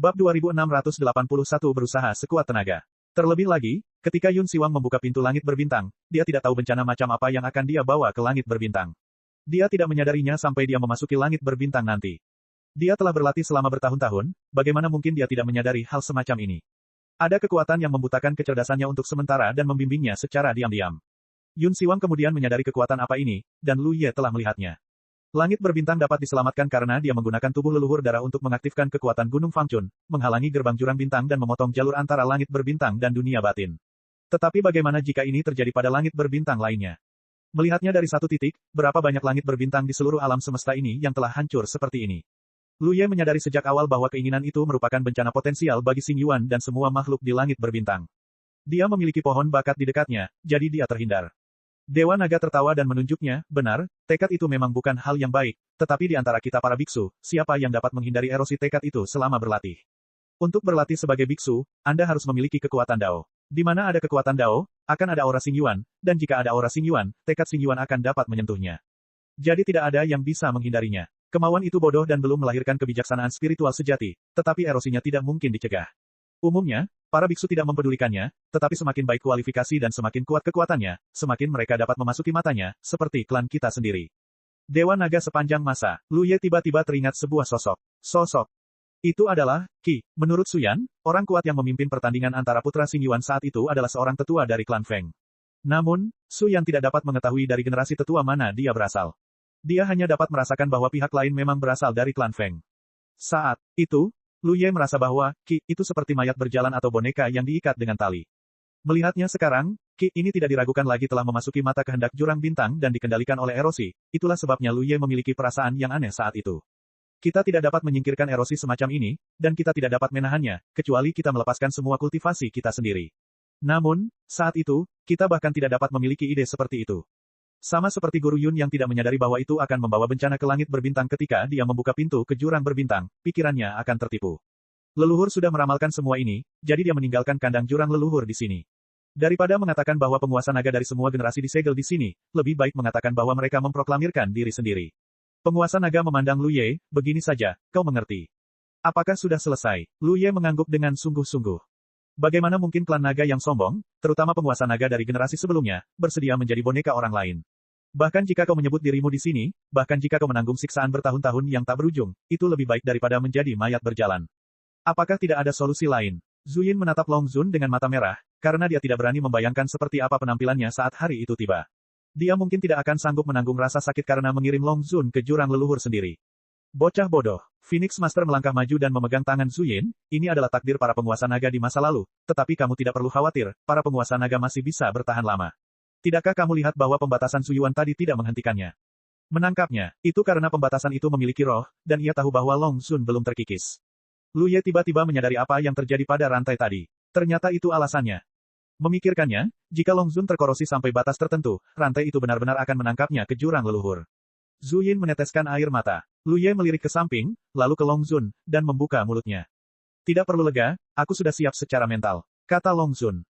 Bab 2681 berusaha sekuat tenaga. Terlebih lagi, ketika Yun Siwang membuka pintu langit berbintang, dia tidak tahu bencana macam apa yang akan dia bawa ke langit berbintang. Dia tidak menyadarinya sampai dia memasuki langit berbintang nanti. Dia telah berlatih selama bertahun-tahun, bagaimana mungkin dia tidak menyadari hal semacam ini? Ada kekuatan yang membutakan kecerdasannya untuk sementara dan membimbingnya secara diam-diam. Yun Siwang kemudian menyadari kekuatan apa ini, dan Lu Ye telah melihatnya. Langit berbintang dapat diselamatkan karena dia menggunakan tubuh leluhur darah untuk mengaktifkan kekuatan Gunung Fangchun, menghalangi gerbang jurang bintang dan memotong jalur antara langit berbintang dan dunia batin. Tetapi bagaimana jika ini terjadi pada langit berbintang lainnya? Melihatnya dari satu titik, berapa banyak langit berbintang di seluruh alam semesta ini yang telah hancur seperti ini? Lu Ye menyadari sejak awal bahwa keinginan itu merupakan bencana potensial bagi Xing Yuan dan semua makhluk di langit berbintang. Dia memiliki pohon bakat di dekatnya, jadi dia terhindar. Dewa Naga tertawa dan menunjuknya, benar, tekad itu memang bukan hal yang baik, tetapi di antara kita para biksu, siapa yang dapat menghindari erosi tekad itu selama berlatih? Untuk berlatih sebagai biksu, Anda harus memiliki kekuatan Dao. Di mana ada kekuatan Dao, akan ada aura Xing Yuan, dan jika ada aura Xing Yuan, tekad Xing Yuan akan dapat menyentuhnya. Jadi tidak ada yang bisa menghindarinya. Kemauan itu bodoh dan belum melahirkan kebijaksanaan spiritual sejati, tetapi erosinya tidak mungkin dicegah. Umumnya, para biksu tidak mempedulikannya, tetapi semakin baik kualifikasi dan semakin kuat kekuatannya, semakin mereka dapat memasuki matanya, seperti klan kita sendiri. Dewa Naga sepanjang masa, Lu Ye tiba-tiba teringat sebuah sosok. Sosok itu adalah Qi. Menurut Suyan, orang kuat yang memimpin pertandingan antara putra Xing Yuan saat itu adalah seorang tetua dari klan Feng. Namun, Suyan tidak dapat mengetahui dari generasi tetua mana dia berasal. Dia hanya dapat merasakan bahwa pihak lain memang berasal dari klan Feng. Saat itu, Lu Ye merasa bahwa Qi itu seperti mayat berjalan atau boneka yang diikat dengan tali. Melihatnya sekarang, Qi ini tidak diragukan lagi telah memasuki mata kehendak jurang bintang dan dikendalikan oleh erosi, itulah sebabnya Lu Ye memiliki perasaan yang aneh saat itu. Kita tidak dapat menyingkirkan erosi semacam ini, dan kita tidak dapat menahannya, kecuali kita melepaskan semua kultivasi kita sendiri. Namun, saat itu, kita bahkan tidak dapat memiliki ide seperti itu. Sama seperti Guru Yun yang tidak menyadari bahwa itu akan membawa bencana ke langit berbintang ketika dia membuka pintu ke jurang berbintang, pikirannya akan tertipu. Leluhur sudah meramalkan semua ini, jadi dia meninggalkan kandang jurang leluhur di sini. Daripada mengatakan bahwa penguasa naga dari semua generasi disegel di sini, lebih baik mengatakan bahwa mereka memproklamirkan diri sendiri. Penguasa naga memandang Lu Ye, begini saja, kau mengerti. Apakah sudah selesai? Lu Ye mengangguk dengan sungguh-sungguh. Bagaimana mungkin klan naga yang sombong, terutama penguasa naga dari generasi sebelumnya, bersedia menjadi boneka orang lain? Bahkan jika kau menyebut dirimu di sini, bahkan jika kau menanggung siksaan bertahun-tahun yang tak berujung, itu lebih baik daripada menjadi mayat berjalan. Apakah tidak ada solusi lain? Zuyin menatap Long Zun dengan mata merah, karena dia tidak berani membayangkan seperti apa penampilannya saat hari itu tiba. Dia mungkin tidak akan sanggup menanggung rasa sakit karena mengirim Long Zun ke jurang leluhur sendiri. Bocah bodoh. Phoenix Master melangkah maju dan memegang tangan Zuyin, ini adalah takdir para penguasa naga di masa lalu, tetapi kamu tidak perlu khawatir, para penguasa naga masih bisa bertahan lama. Tidakkah kamu lihat bahwa pembatasan Suyuan tadi tidak menghentikannya? Menangkapnya, itu karena pembatasan itu memiliki roh, dan ia tahu bahwa Long Zun belum terkikis. Lu Ye tiba-tiba menyadari apa yang terjadi pada rantai tadi. Ternyata itu alasannya. Memikirkannya, jika Long Zun terkorosi sampai batas tertentu, rantai itu benar-benar akan menangkapnya ke jurang leluhur. Zuyin meneteskan air mata. Lu Ye melirik ke samping, lalu ke Long Zun, dan membuka mulutnya. Tidak perlu lega, aku sudah siap secara mental, kata Long Zun.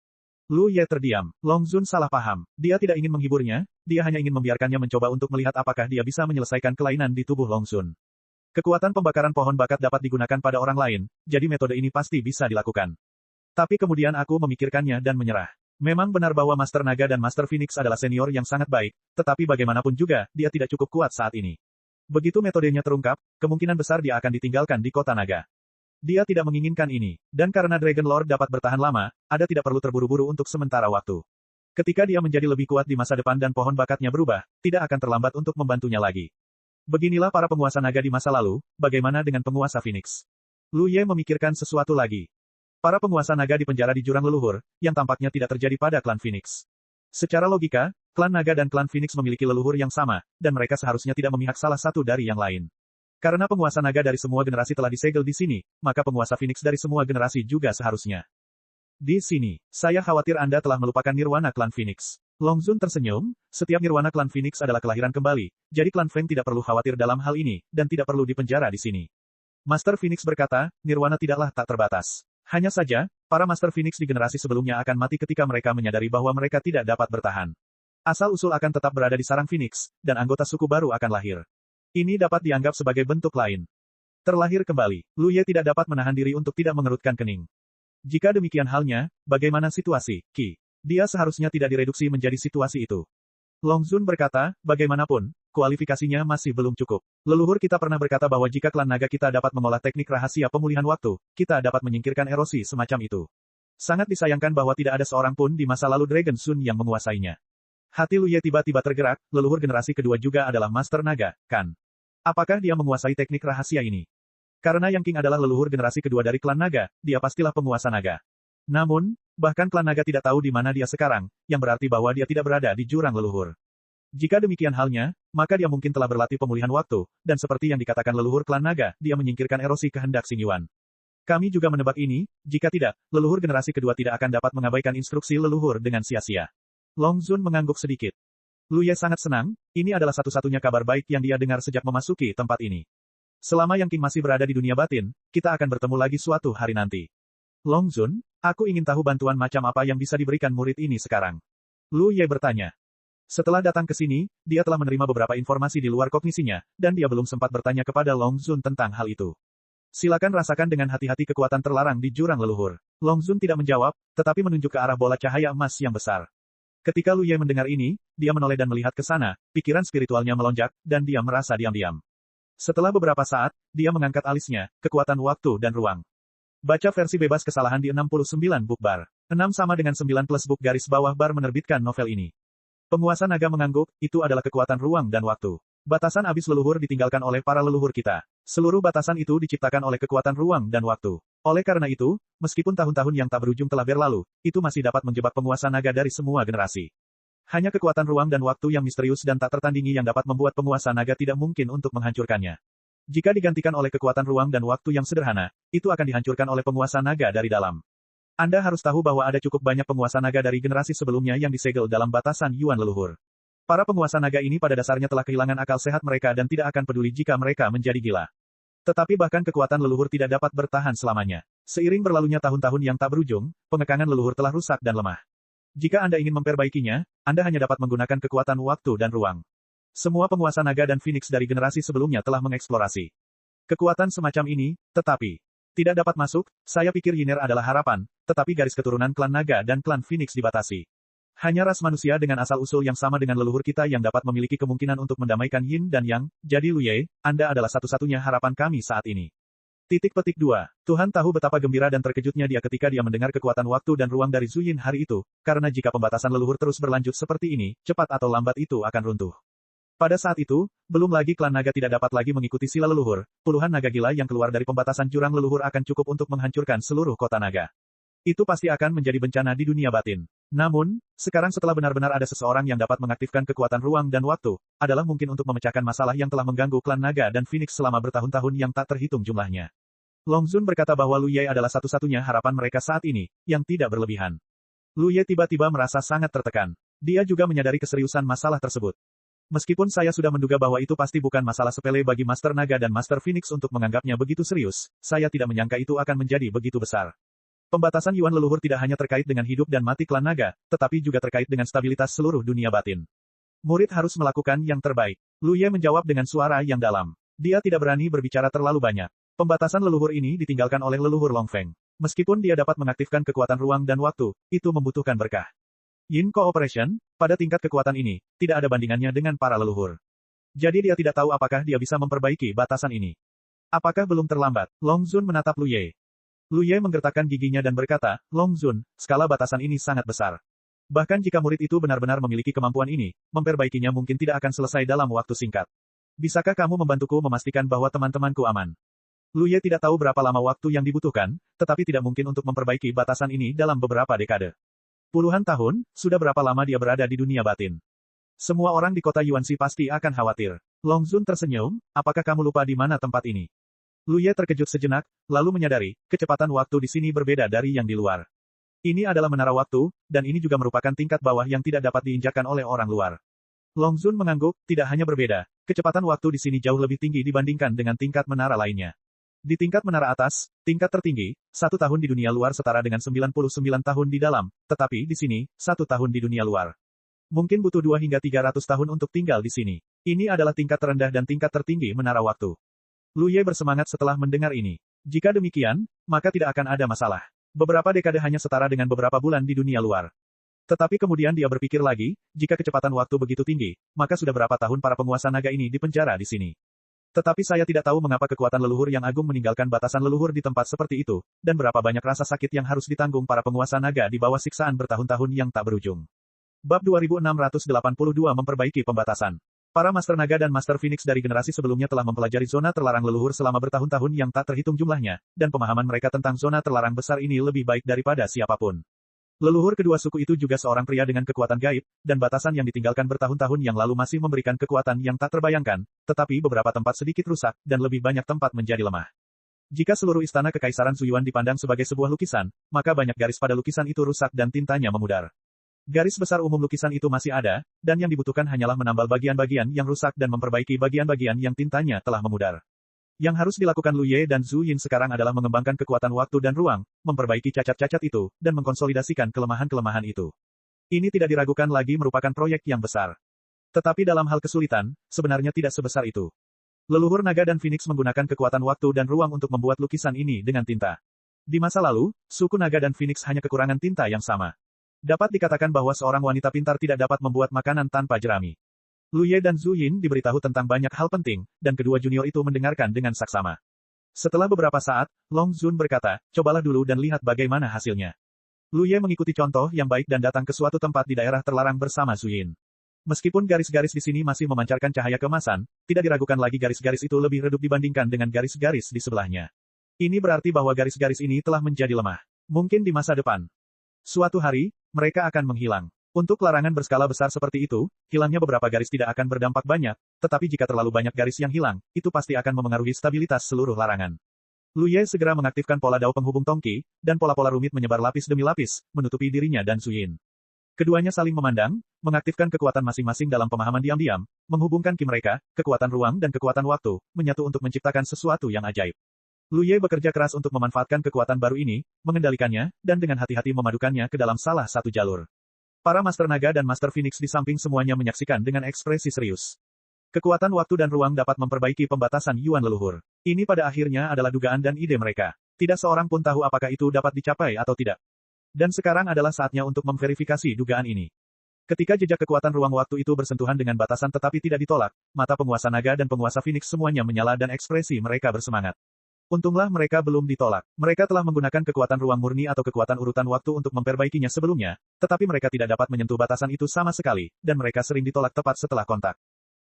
Lu Ye terdiam. Long Zun salah paham. Dia tidak ingin menghiburnya, dia hanya ingin membiarkannya mencoba untuk melihat apakah dia bisa menyelesaikan kelainan di tubuh Long Zun. Kekuatan pembakaran pohon bakat dapat digunakan pada orang lain, jadi metode ini pasti bisa dilakukan. Tapi kemudian aku memikirkannya dan menyerah. Memang benar bahwa Master Naga dan Master Phoenix adalah senior yang sangat baik, tetapi bagaimanapun juga, dia tidak cukup kuat saat ini. Begitu metodenya terungkap, kemungkinan besar dia akan ditinggalkan di kota naga. Dia tidak menginginkan ini, dan karena Dragon Lord dapat bertahan lama, ada tidak perlu terburu-buru untuk sementara waktu. Ketika dia menjadi lebih kuat di masa depan dan pohon bakatnya berubah, tidak akan terlambat untuk membantunya lagi. Beginilah para penguasa naga di masa lalu, bagaimana dengan penguasa Phoenix? Lu Ye memikirkan sesuatu lagi. Para penguasa naga di penjara di jurang leluhur, yang tampaknya tidak terjadi pada klan Phoenix. Secara logika, klan naga dan klan Phoenix memiliki leluhur yang sama, dan mereka seharusnya tidak memihak salah satu dari yang lain. Karena penguasa naga dari semua generasi telah disegel di sini, maka penguasa Phoenix dari semua generasi juga seharusnya. Di sini, saya khawatir Anda telah melupakan nirwana klan Phoenix. Long Zun tersenyum, setiap nirwana klan Phoenix adalah kelahiran kembali, jadi klan Feng tidak perlu khawatir dalam hal ini, dan tidak perlu dipenjara di sini. Master Phoenix berkata, nirwana tidaklah tak terbatas. Hanya saja, para Master Phoenix di generasi sebelumnya akan mati ketika mereka menyadari bahwa mereka tidak dapat bertahan. Asal-usul akan tetap berada di sarang Phoenix, dan anggota suku baru akan lahir. Ini dapat dianggap sebagai bentuk lain. Terlahir kembali, Lu Ye tidak dapat menahan diri untuk tidak mengerutkan kening. Jika demikian halnya, bagaimana situasi, Qi? Dia seharusnya tidak direduksi menjadi situasi itu. Long Zun berkata, bagaimanapun, kualifikasinya masih belum cukup. Leluhur kita pernah berkata bahwa jika klan naga kita dapat mengolah teknik rahasia pemulihan waktu, kita dapat menyingkirkan erosi semacam itu. Sangat disayangkan bahwa tidak ada seorang pun di masa lalu Dragon Sun yang menguasainya. Hati Lu Ye tiba-tiba tergerak, leluhur generasi kedua juga adalah Master Naga, kan? Apakah dia menguasai teknik rahasia ini? Karena Yang King adalah leluhur generasi kedua dari klan naga, dia pastilah penguasa naga. Namun, bahkan klan naga tidak tahu di mana dia sekarang, yang berarti bahwa dia tidak berada di jurang leluhur. Jika demikian halnya, maka dia mungkin telah berlatih pemulihan waktu, dan seperti yang dikatakan leluhur klan naga, dia menyingkirkan erosi kehendak Xing Yuan. Kami juga menebak ini, jika tidak, leluhur generasi kedua tidak akan dapat mengabaikan instruksi leluhur dengan sia-sia. Long Zun mengangguk sedikit. Lu Ye sangat senang, ini adalah satu-satunya kabar baik yang dia dengar sejak memasuki tempat ini. Selama Yang King masih berada di dunia batin, kita akan bertemu lagi suatu hari nanti. Long Zun, aku ingin tahu bantuan macam apa yang bisa diberikan murid ini sekarang. Lu Ye bertanya. Setelah datang ke sini, dia telah menerima beberapa informasi di luar kognisinya, dan dia belum sempat bertanya kepada Long Zun tentang hal itu. Silakan rasakan dengan hati-hati kekuatan terlarang di jurang leluhur. Long Zun tidak menjawab, tetapi menunjuk ke arah bola cahaya emas yang besar. Ketika Lu Ye mendengar ini, dia menoleh dan melihat ke sana, pikiran spiritualnya melonjak, dan dia merasa diam-diam. Setelah beberapa saat, dia mengangkat alisnya, kekuatan waktu dan ruang. Baca versi bebas kesalahan di 69 book bar. 6 sama dengan 9 plus book garis bawah bar menerbitkan novel ini. Penguasa naga mengangguk, itu adalah kekuatan ruang dan waktu. Batasan abis leluhur ditinggalkan oleh para leluhur kita. Seluruh batasan itu diciptakan oleh kekuatan ruang dan waktu. Oleh karena itu, meskipun tahun-tahun yang tak berujung telah berlalu, itu masih dapat menjebak penguasa naga dari semua generasi. Hanya kekuatan ruang dan waktu yang misterius dan tak tertandingi yang dapat membuat penguasa naga tidak mungkin untuk menghancurkannya. Jika digantikan oleh kekuatan ruang dan waktu yang sederhana, itu akan dihancurkan oleh penguasa naga dari dalam. Anda harus tahu bahwa ada cukup banyak penguasa naga dari generasi sebelumnya yang disegel dalam batasan Yuan leluhur. Para penguasa naga ini pada dasarnya telah kehilangan akal sehat mereka dan tidak akan peduli jika mereka menjadi gila. Tetapi bahkan kekuatan leluhur tidak dapat bertahan selamanya. Seiring berlalunya tahun-tahun yang tak berujung, pengekangan leluhur telah rusak dan lemah. Jika Anda ingin memperbaikinya, Anda hanya dapat menggunakan kekuatan waktu dan ruang. Semua penguasa naga dan Phoenix dari generasi sebelumnya telah mengeksplorasi kekuatan semacam ini, tetapi tidak dapat masuk. Saya pikir Yiner adalah harapan, tetapi garis keturunan klan naga dan klan Phoenix dibatasi. Hanya ras manusia dengan asal-usul yang sama dengan leluhur kita yang dapat memiliki kemungkinan untuk mendamaikan Yin dan Yang, jadi Lu Ye, Anda adalah satu-satunya harapan kami saat ini. Titik petik 2. Tuhan tahu betapa gembira dan terkejutnya dia ketika dia mendengar kekuatan waktu dan ruang dari Zhu Yin hari itu, karena jika pembatasan leluhur terus berlanjut seperti ini, cepat atau lambat itu akan runtuh. Pada saat itu, belum lagi klan naga tidak dapat lagi mengikuti sila leluhur, puluhan naga gila yang keluar dari pembatasan jurang leluhur akan cukup untuk menghancurkan seluruh kota naga. Itu pasti akan menjadi bencana di dunia batin. Namun, sekarang setelah benar-benar ada seseorang yang dapat mengaktifkan kekuatan ruang dan waktu, adalah mungkin untuk memecahkan masalah yang telah mengganggu klan naga dan Phoenix selama bertahun-tahun yang tak terhitung jumlahnya. Long Zun berkata bahwa Lu Ye adalah satu-satunya harapan mereka saat ini, yang tidak berlebihan. Lu Ye tiba-tiba merasa sangat tertekan. Dia juga menyadari keseriusan masalah tersebut. Meskipun saya sudah menduga bahwa itu pasti bukan masalah sepele bagi Master Naga dan Master Phoenix untuk menganggapnya begitu serius, saya tidak menyangka itu akan menjadi begitu besar. Pembatasan Yuan leluhur tidak hanya terkait dengan hidup dan mati klan naga, tetapi juga terkait dengan stabilitas seluruh dunia batin. Murid harus melakukan yang terbaik. Lu Ye menjawab dengan suara yang dalam. Dia tidak berani berbicara terlalu banyak. Pembatasan leluhur ini ditinggalkan oleh leluhur Long Feng. Meskipun dia dapat mengaktifkan kekuatan ruang dan waktu, itu membutuhkan berkah. Yin Cooperation, pada tingkat kekuatan ini, tidak ada bandingannya dengan para leluhur. Jadi dia tidak tahu apakah dia bisa memperbaiki batasan ini. Apakah belum terlambat? Long Zun menatap Lu Ye. Lu Ye menggertakkan giginya dan berkata, Long Zun, skala batasan ini sangat besar. Bahkan jika murid itu benar-benar memiliki kemampuan ini, memperbaikinya mungkin tidak akan selesai dalam waktu singkat. Bisakah kamu membantuku memastikan bahwa teman-temanku aman? Lu Ye tidak tahu berapa lama waktu yang dibutuhkan, tetapi tidak mungkin untuk memperbaiki batasan ini dalam beberapa dekade. Puluhan tahun, sudah berapa lama dia berada di dunia batin. Semua orang di kota Yuanxi pasti akan khawatir. Long Zun tersenyum, apakah kamu lupa di mana tempat ini? Lu Ye terkejut sejenak, lalu menyadari, kecepatan waktu di sini berbeda dari yang di luar. Ini adalah menara waktu, dan ini juga merupakan tingkat bawah yang tidak dapat diinjakkan oleh orang luar. Long Zun mengangguk, tidak hanya berbeda, kecepatan waktu di sini jauh lebih tinggi dibandingkan dengan tingkat menara lainnya. Di tingkat menara atas, tingkat tertinggi, 1 tahun di dunia luar setara dengan 99 tahun di dalam, tetapi di sini, 1 tahun di dunia luar. Mungkin butuh 2 hingga 300 tahun untuk tinggal di sini. Ini adalah tingkat terendah dan tingkat tertinggi menara waktu. Lu Ye bersemangat setelah mendengar ini. Jika demikian, maka tidak akan ada masalah. Beberapa dekade hanya setara dengan beberapa bulan di dunia luar. Tetapi kemudian dia berpikir lagi, jika kecepatan waktu begitu tinggi, maka sudah berapa tahun para penguasa naga ini dipenjara di sini. Tetapi saya tidak tahu mengapa kekuatan leluhur yang agung meninggalkan batasan leluhur di tempat seperti itu, dan berapa banyak rasa sakit yang harus ditanggung para penguasa naga di bawah siksaan bertahun-tahun yang tak berujung. Bab 2682 memperbaiki pembatasan. Para Master Naga dan Master Phoenix dari generasi sebelumnya telah mempelajari zona terlarang leluhur selama bertahun-tahun yang tak terhitung jumlahnya, dan pemahaman mereka tentang zona terlarang besar ini lebih baik daripada siapapun. Leluhur kedua suku itu juga seorang pria dengan kekuatan gaib, dan batasan yang ditinggalkan bertahun-tahun yang lalu masih memberikan kekuatan yang tak terbayangkan, tetapi beberapa tempat sedikit rusak, dan lebih banyak tempat menjadi lemah. Jika seluruh istana kekaisaran Suyuan dipandang sebagai sebuah lukisan, maka banyak garis pada lukisan itu rusak dan tintanya memudar. Garis besar umum lukisan itu masih ada, dan yang dibutuhkan hanyalah menambal bagian-bagian yang rusak dan memperbaiki bagian-bagian yang tintanya telah memudar. Yang harus dilakukan Lu Ye dan Zhu Yin sekarang adalah mengembangkan kekuatan waktu dan ruang, memperbaiki cacat-cacat itu, dan mengkonsolidasikan kelemahan-kelemahan itu. Ini tidak diragukan lagi merupakan proyek yang besar. Tetapi dalam hal kesulitan, sebenarnya tidak sebesar itu. Leluhur Naga dan Phoenix menggunakan kekuatan waktu dan ruang untuk membuat lukisan ini dengan tinta. Di masa lalu, suku Naga dan Phoenix hanya kekurangan tinta yang sama. Dapat dikatakan bahwa seorang wanita pintar tidak dapat membuat makanan tanpa jerami. Lu Ye dan Zhu Yin diberitahu tentang banyak hal penting, dan kedua junior itu mendengarkan dengan saksama. Setelah beberapa saat, Long Zun berkata, cobalah dulu dan lihat bagaimana hasilnya. Lu Ye mengikuti contoh yang baik dan datang ke suatu tempat di daerah terlarang bersama Zhu Yin. Meskipun garis-garis di sini masih memancarkan cahaya keemasan, tidak diragukan lagi garis-garis itu lebih redup dibandingkan dengan garis-garis di sebelahnya. Ini berarti bahwa garis-garis ini telah menjadi lemah. Mungkin di masa depan. Suatu hari, mereka akan menghilang. Untuk larangan berskala besar seperti itu, hilangnya beberapa garis tidak akan berdampak banyak, tetapi jika terlalu banyak garis yang hilang, itu pasti akan memengaruhi stabilitas seluruh larangan. Lu Ye segera mengaktifkan pola dao penghubung tongki, dan pola-pola rumit menyebar lapis demi lapis, menutupi dirinya dan Zhu Yin. Keduanya saling memandang, mengaktifkan kekuatan masing-masing dalam pemahaman diam-diam, menghubungkan ki mereka, kekuatan ruang dan kekuatan waktu, menyatu untuk menciptakan sesuatu yang ajaib. Lu Ye bekerja keras untuk memanfaatkan kekuatan baru ini, mengendalikannya, dan dengan hati-hati memadukannya ke dalam salah satu jalur. Para Master Naga dan Master Phoenix di samping semuanya menyaksikan dengan ekspresi serius. Kekuatan waktu dan ruang dapat memperbaiki pembatasan Yuan leluhur. Ini pada akhirnya adalah dugaan dan ide mereka. Tidak seorang pun tahu apakah itu dapat dicapai atau tidak. Dan sekarang adalah saatnya untuk memverifikasi dugaan ini. Ketika jejak kekuatan ruang waktu itu bersentuhan dengan batasan tetapi tidak ditolak, mata penguasa naga dan penguasa Phoenix semuanya menyala dan ekspresi mereka bersemangat. Untunglah mereka belum ditolak. Mereka telah menggunakan kekuatan ruang murni atau kekuatan urutan waktu untuk memperbaikinya sebelumnya, tetapi mereka tidak dapat menyentuh batasan itu sama sekali, dan mereka sering ditolak tepat setelah kontak.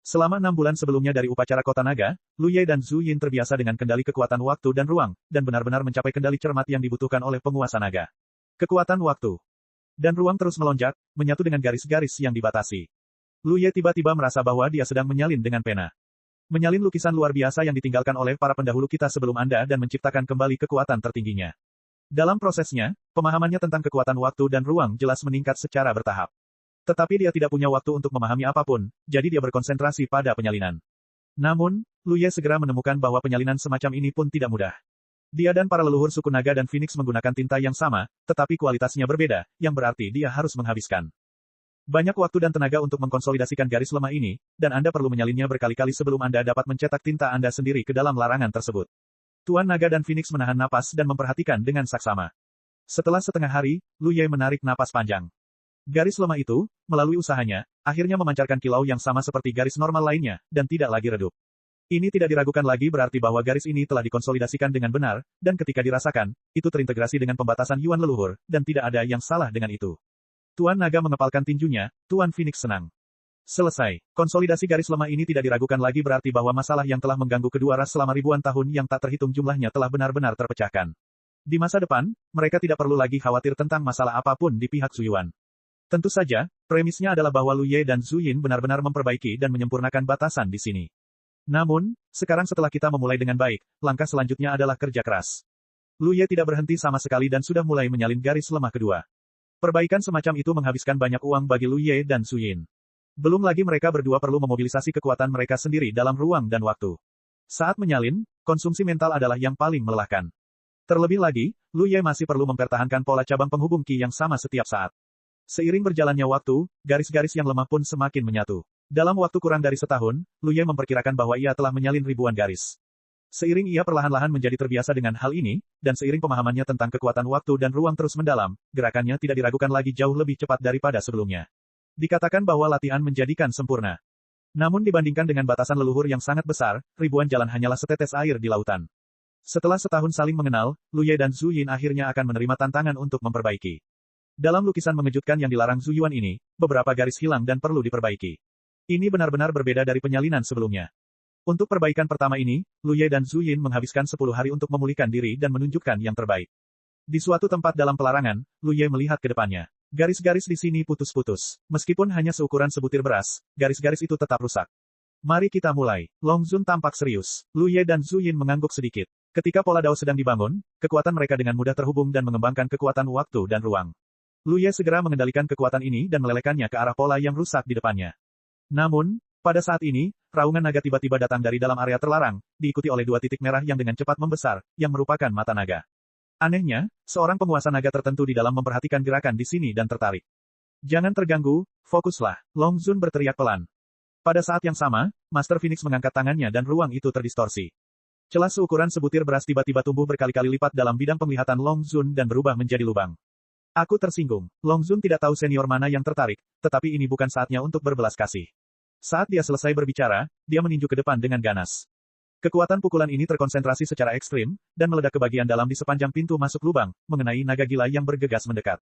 Selama 6 bulan sebelumnya dari upacara Kota Naga, Lu Ye dan Zhu Yin terbiasa dengan kendali kekuatan waktu dan ruang, dan benar-benar mencapai kendali cermat yang dibutuhkan oleh penguasa naga. Kekuatan waktu dan ruang terus melonjak, menyatu dengan garis-garis yang dibatasi. Lu Ye tiba-tiba merasa bahwa dia sedang menyalin dengan pena. Menyalin lukisan luar biasa yang ditinggalkan oleh para pendahulu kita sebelum Anda dan menciptakan kembali kekuatan tertingginya. Dalam prosesnya, pemahamannya tentang kekuatan waktu dan ruang jelas meningkat secara bertahap. Tetapi dia tidak punya waktu untuk memahami apapun, jadi dia berkonsentrasi pada penyalinan. Namun, Lu Ye segera menemukan bahwa penyalinan semacam ini pun tidak mudah. Dia dan para leluhur suku Naga dan Phoenix menggunakan tinta yang sama, tetapi kualitasnya berbeda, yang berarti dia harus menghabiskan banyak waktu dan tenaga untuk mengkonsolidasikan garis lemah ini, dan Anda perlu menyalinnya berkali-kali sebelum Anda dapat mencetak tinta Anda sendiri ke dalam larangan tersebut. Tuan Naga dan Phoenix menahan napas dan memperhatikan dengan saksama. Setelah setengah hari, Lu Ye menarik napas panjang. Garis lemah itu, melalui usahanya, akhirnya memancarkan kilau yang sama seperti garis normal lainnya, dan tidak lagi redup. Ini tidak diragukan lagi berarti bahwa garis ini telah dikonsolidasikan dengan benar, dan ketika dirasakan, itu terintegrasi dengan pembatasan Yuan leluhur, dan tidak ada yang salah dengan itu. Tuan Naga mengepalkan tinjunya, Tuan Phoenix senang. Selesai. Konsolidasi garis lemah ini tidak diragukan lagi berarti bahwa masalah yang telah mengganggu kedua ras selama ribuan tahun yang tak terhitung jumlahnya telah benar-benar terpecahkan. Di masa depan, mereka tidak perlu lagi khawatir tentang masalah apapun di pihak Suyuan. Tentu saja, premisnya adalah bahwa Lu Ye dan Zhu Yin benar-benar memperbaiki dan menyempurnakan batasan di sini. Namun, sekarang setelah kita memulai dengan baik, langkah selanjutnya adalah kerja keras. Lu Ye tidak berhenti sama sekali dan sudah mulai menyalin garis lemah kedua. Perbaikan semacam itu menghabiskan banyak uang bagi Lu Ye dan Zhu Yin. Belum lagi mereka berdua perlu memobilisasi kekuatan mereka sendiri dalam ruang dan waktu. Saat menyalin, konsumsi mental adalah yang paling melelahkan. Terlebih lagi, Lu Ye masih perlu mempertahankan pola cabang penghubung Qi yang sama setiap saat. Seiring berjalannya waktu, garis-garis yang lemah pun semakin menyatu. Dalam waktu kurang dari setahun, Lu Ye memperkirakan bahwa ia telah menyalin ribuan garis. Seiring ia perlahan-lahan menjadi terbiasa dengan hal ini, dan seiring pemahamannya tentang kekuatan waktu dan ruang terus mendalam, gerakannya tidak diragukan lagi jauh lebih cepat daripada sebelumnya. Dikatakan bahwa latihan menjadikan sempurna. Namun dibandingkan dengan batasan leluhur yang sangat besar, ribuan jalan hanyalah setetes air di lautan. Setelah setahun saling mengenal, Lu Ye dan Zhu Yin akhirnya akan menerima tantangan untuk memperbaiki. Dalam lukisan mengejutkan yang dilarang Zhu Yuan ini, beberapa garis hilang dan perlu diperbaiki. Ini benar-benar berbeda dari penyalinan sebelumnya. Untuk perbaikan pertama ini, Lu Ye dan Zhu Yin menghabiskan 10 hari untuk memulihkan diri dan menunjukkan yang terbaik. Di suatu tempat dalam pelarangan, Lu Ye melihat ke depannya. Garis-garis di sini putus-putus. Meskipun hanya seukuran sebutir beras, garis-garis itu tetap rusak. Mari kita mulai. Long Zun tampak serius. Lu Ye dan Zhu Yin mengangguk sedikit. Ketika pola Dao sedang dibangun, kekuatan mereka dengan mudah terhubung dan mengembangkan kekuatan waktu dan ruang. Lu Ye segera mengendalikan kekuatan ini dan melelehkannya ke arah pola yang rusak di depannya. Namun, pada saat ini, raungan naga tiba-tiba datang dari dalam area terlarang, diikuti oleh 2 titik merah yang dengan cepat membesar, yang merupakan mata naga. Anehnya, seorang penguasa naga tertentu di dalam memperhatikan gerakan di sini dan tertarik. Jangan terganggu, fokuslah, Long Zun berteriak pelan. Pada saat yang sama, Master Phoenix mengangkat tangannya dan ruang itu terdistorsi. Celah seukuran sebutir beras tiba-tiba tumbuh berkali-kali lipat dalam bidang penglihatan Long Zun dan berubah menjadi lubang. Aku tersinggung. Long Zun tidak tahu senior mana yang tertarik, tetapi ini bukan saatnya untuk berbelas kasih. Saat dia selesai berbicara, dia meninju ke depan dengan ganas. Kekuatan pukulan ini terkonsentrasi secara ekstrim, dan meledak ke bagian dalam di sepanjang pintu masuk lubang, mengenai naga gila yang bergegas mendekat.